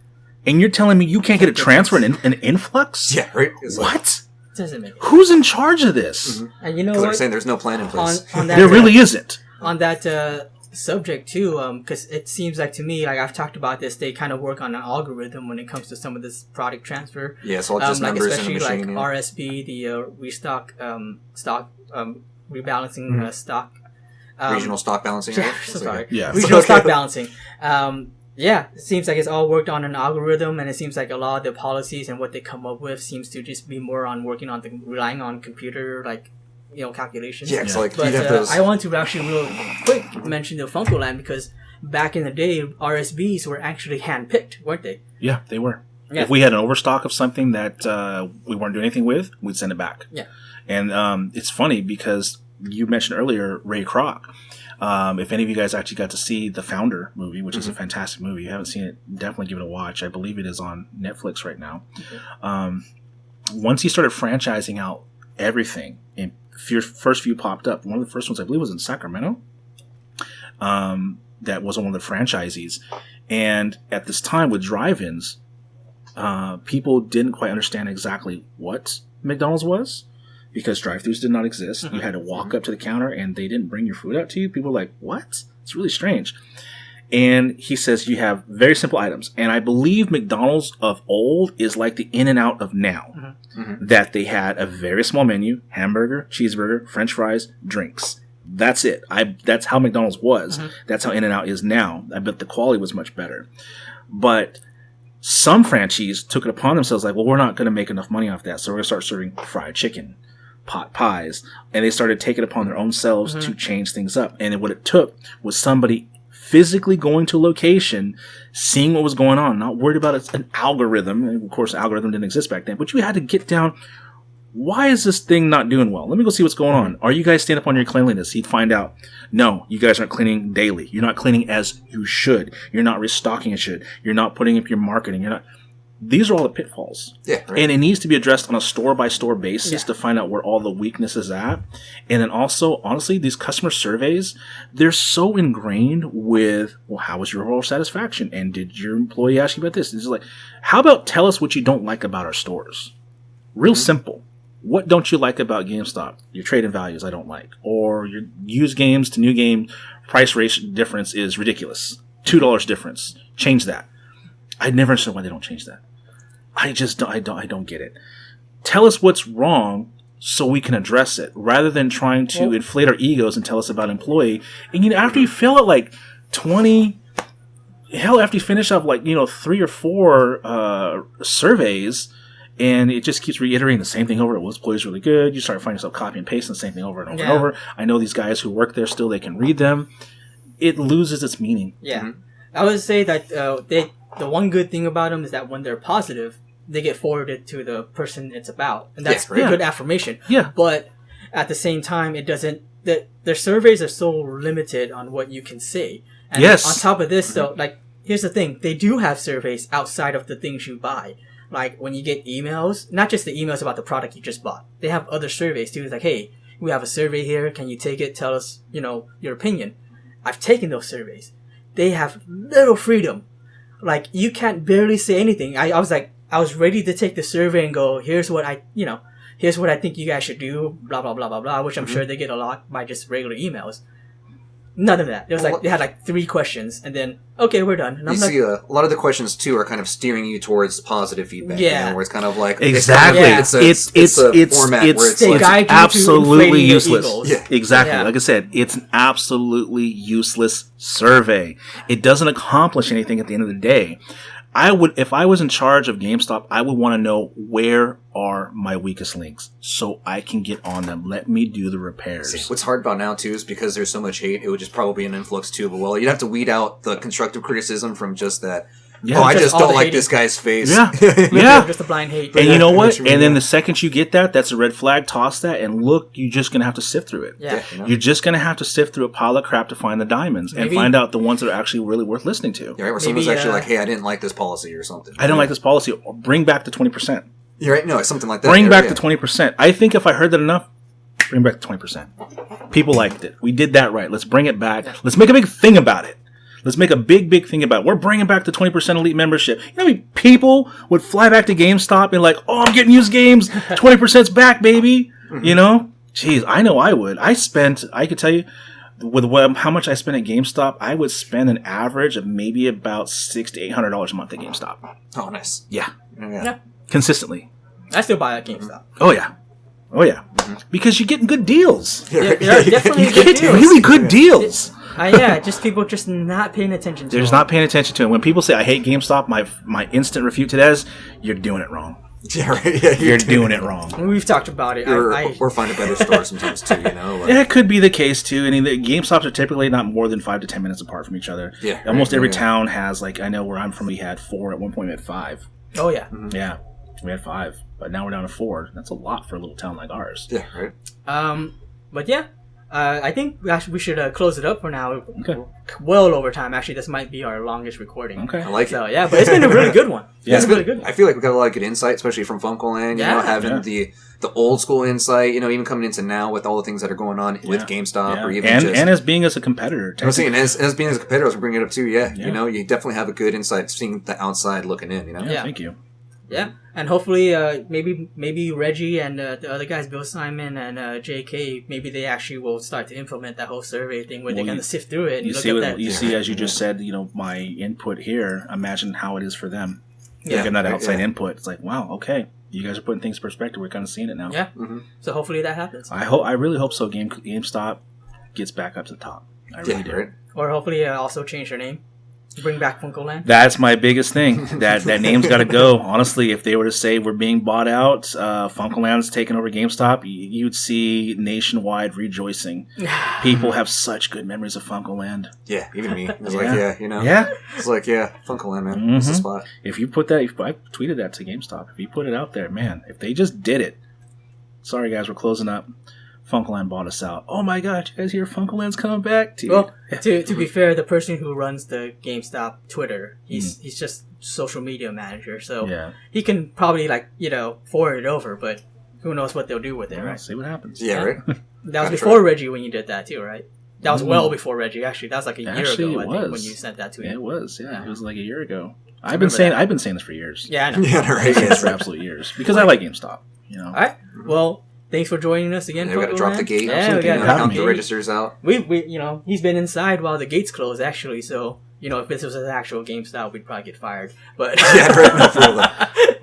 And you're telling me you can't get a transfer and an influx? Yeah, right. What? Doesn't make Who's in charge of this? And you know what? They're saying there's no plan in place. On that, there really isn't. On that subject too, because it seems like to me, like I've talked about this, they kind of work on an algorithm when it comes to some of this product transfer. Yeah, it's all just numbers especially in a machine. Like RSB, the restock stock rebalancing stock. Regional stock balancing. Right? Sorry. Yeah. Regional stock balancing. It seems like it's all worked on an algorithm, and it seems like a lot of the policies and what they come up with seems to just be more on relying on computer, calculations. Yeah, it's like but I want to actually real quick mention the FuncoLand, because back in the day, RSBs were actually handpicked, weren't they? Yeah, they were. Yeah. If we had an overstock of something that we weren't doing anything with, we'd send it back. Yeah. And it's funny because you mentioned earlier Ray Kroc. If any of you guys actually got to see the Founder movie, which is a fantastic movie, you haven't seen it, definitely give it a watch. I believe it is on Netflix right now. Okay. Once he started franchising out everything, and first few popped up. One of the first ones I believe was in Sacramento. That was one of the franchisees. And at this time with drive-ins, people didn't quite understand exactly what McDonald's was, because drive-thrus did not exist. You had to walk up to the counter and they didn't bring your food out to you. People were like, what? It's really strange. And he says you have very simple items. And I believe McDonald's of old is like the In-N-Out of now. That they had a very small menu: hamburger, cheeseburger, french fries, drinks. That's it. That's how McDonald's was. That's how In-N-Out is now. I bet the quality was much better. But some franchisees took it upon themselves like, well, we're not going to make enough money off that, so we're going to start serving fried chicken, pot pies, and they started taking it upon their own selves to change things up. And what it took was somebody physically going to a location, seeing what was going on, not worried about an algorithm. And of course, an algorithm didn't exist back then, but you had to get down. Why is this thing not doing well? Let me go see what's going on. Are you guys staying up on your cleanliness? He'd find out. No, you guys aren't cleaning daily. You're not cleaning as you should. You're not restocking as you should. You're not putting up your marketing. You're not. These are all the pitfalls. Yeah, right. And it needs to be addressed on a store-by-store basis to find out where all the weakness is at. And then also, honestly, these customer surveys, they're so ingrained with, well, how was your overall satisfaction? And did your employee ask you about this? It's like, how about tell us what you don't like about our stores? Real simple. What don't you like about GameStop? Your trade-in values I don't like. Or your used games to new game price ratio difference is ridiculous. $2 difference. Change that. I never understood why they don't change that. I don't get it. Tell us what's wrong so we can address it, rather than trying to inflate our egos and tell us about employee. And after you fill out like 20, after you finish up like 3 or 4 surveys, and it just keeps reiterating the same thing over. Well, this employee's really good. You start finding yourself copy and pasting the same thing over and over and over. I know these guys who work there still; they can read them. It loses its meaning. Yeah, I would say that the one good thing about them is that when they're positive, they get forwarded to the person it's about. And that's good affirmation. Yeah. But at the same time, it doesn't... Their surveys are so limited on what you can say. And on top of this, though, like, here's the thing. They do have surveys outside of the things you buy. Like, when you get emails, not just the emails about the product you just bought. They have other surveys, too. It's like, hey, we have a survey here. Can you take it? Tell us, your opinion. I've taken those surveys. They have little freedom. Like, you can't barely say anything. I was ready to take the survey and go, here's what I think you guys should do, blah, blah, blah, blah, blah, which I'm sure they get a lot by just regular emails. None of that. It was like, they had like 3 questions, and then, okay, we're done. And I'm see, a lot of the questions, too, are kind of steering you towards positive feedback. Yeah. Where it's kind of like... Exactly. It's a format where it's like... absolutely useless. Yeah. Exactly. Yeah. Like I said, it's an absolutely useless survey. It doesn't accomplish anything at the end of the day. If I was in charge of GameStop, I would want to know where are my weakest links so I can get on them. Let me do the repairs. See, what's hard about now, too, is because there's so much hate, it would just probably be an influx, too. But, you'd have to weed out the constructive criticism from just that. Yeah, I just don't like this guy's face. Yeah. Yeah. Just a blind hate. And you know what? And then the second you get that, that's a red flag. Toss that, and look, you're just going to have to sift through it. Yeah. You're just going to have to sift through a pile of crap to find the diamonds and find out the ones that are actually really worth listening to. Yeah, right, where someone's actually like, hey, I didn't like this policy or something. I didn't like this policy. Or bring back the 20%. You're right. No, something like that. Bring back the 20%. I think if I heard that enough, bring back the 20%. People liked it. We did that right. Let's bring it back. Let's make a big thing about it. Let's make a big thing about it. We're bringing back the 20% elite membership. You know how many people would fly back to GameStop and like, oh, I'm getting used games. 20%'s back, baby. Mm-hmm. Jeez, I know I would. I could tell you, with how much I spent at GameStop, I would spend an average of maybe about $600 to $800 a month at GameStop. Oh, nice. Yeah. Consistently. I still buy at GameStop. Oh, yeah. Because you're getting good deals. Yeah, definitely you get really good deals. Just people just not paying attention to it. They're just not paying attention to it. When people say, I hate GameStop, my instant refute to that is, you're doing it wrong. Yeah, right. Yeah, you're doing it wrong. We've talked about it. Or find a better store sometimes, too, Yeah, it could be the case, too. I mean, the GameStops are typically not more than 5 to 10 minutes apart from each other. Yeah. Almost every town has, like, I know where I'm from, we had 4. At one point, we had 5. Oh, yeah. Mm-hmm. Yeah. We had 5. But now we're down to 4. That's a lot for a little town like ours. Yeah, right. But yeah. I think we should close it up for now. Okay. Well over time. Actually, this might be our longest recording. Okay. I like it. So, yeah, but it's been a really good one. It's been really good. I feel like we got a lot of good insight, especially from FuncoLand, having the old school insight, even coming into now with all the things that are going on with GameStop or even and as being as a competitor. I was saying, as being as a competitor, I was bringing it up too, you definitely have a good insight seeing the outside looking in, Yeah, thank you. Yeah, and hopefully, maybe Reggie and the other guys, Bill Simon and JK, maybe they actually will start to implement that whole survey thing where they're going to sift through it. And You see, as you just said, my input here. Imagine how it is for them. Getting that outside input. It's like, wow, okay, you guys are putting things in perspective. We're kind of seeing it now. Yeah. Mm-hmm. So hopefully that happens. I really hope so. GameStop gets back up to the top. I really do. Right. Or hopefully also change their name. Bring back FuncoLand. That's my biggest thing. That name's got to go. Honestly, if they were to say we're being bought out, FuncoLand's taking over GameStop, you'd see nationwide rejoicing. People have such good memories of FuncoLand. Yeah, even me. It was like, it's like, FuncoLand, man. Mm-hmm. It's the spot. If you put that, I tweeted that to GameStop. If you put it out there, man, if they just did it. Sorry, guys, we're closing up. FuncoLand bought us out. Oh my God, you guys hear FuncoLand's coming back? Well, to be fair, the person who runs the GameStop Twitter, he's just social media manager, so he can probably forward it over, but who knows what they'll do with it, right? See what happens. Yeah, right? That was before Reggie when you did that too, right? That was well before Reggie. Actually, that was like a year ago, I think, when you sent that to him. It was, yeah. It was like a year ago. I've been saying this for years. Yeah, I know. Yeah, right. For absolute years because I like GameStop. All right. Well. Thanks for joining us again. Yeah, we got to drop the gate. Yeah, we got to count the registers out. We he's been inside while the gates closed, actually. So if this was an actual GameStop, we'd probably get fired. But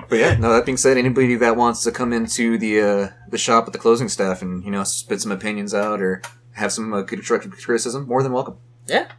But yeah, no. That being said, anybody that wants to come into the shop with the closing staff and spit some opinions out or have some constructive criticism, more than welcome. Yeah.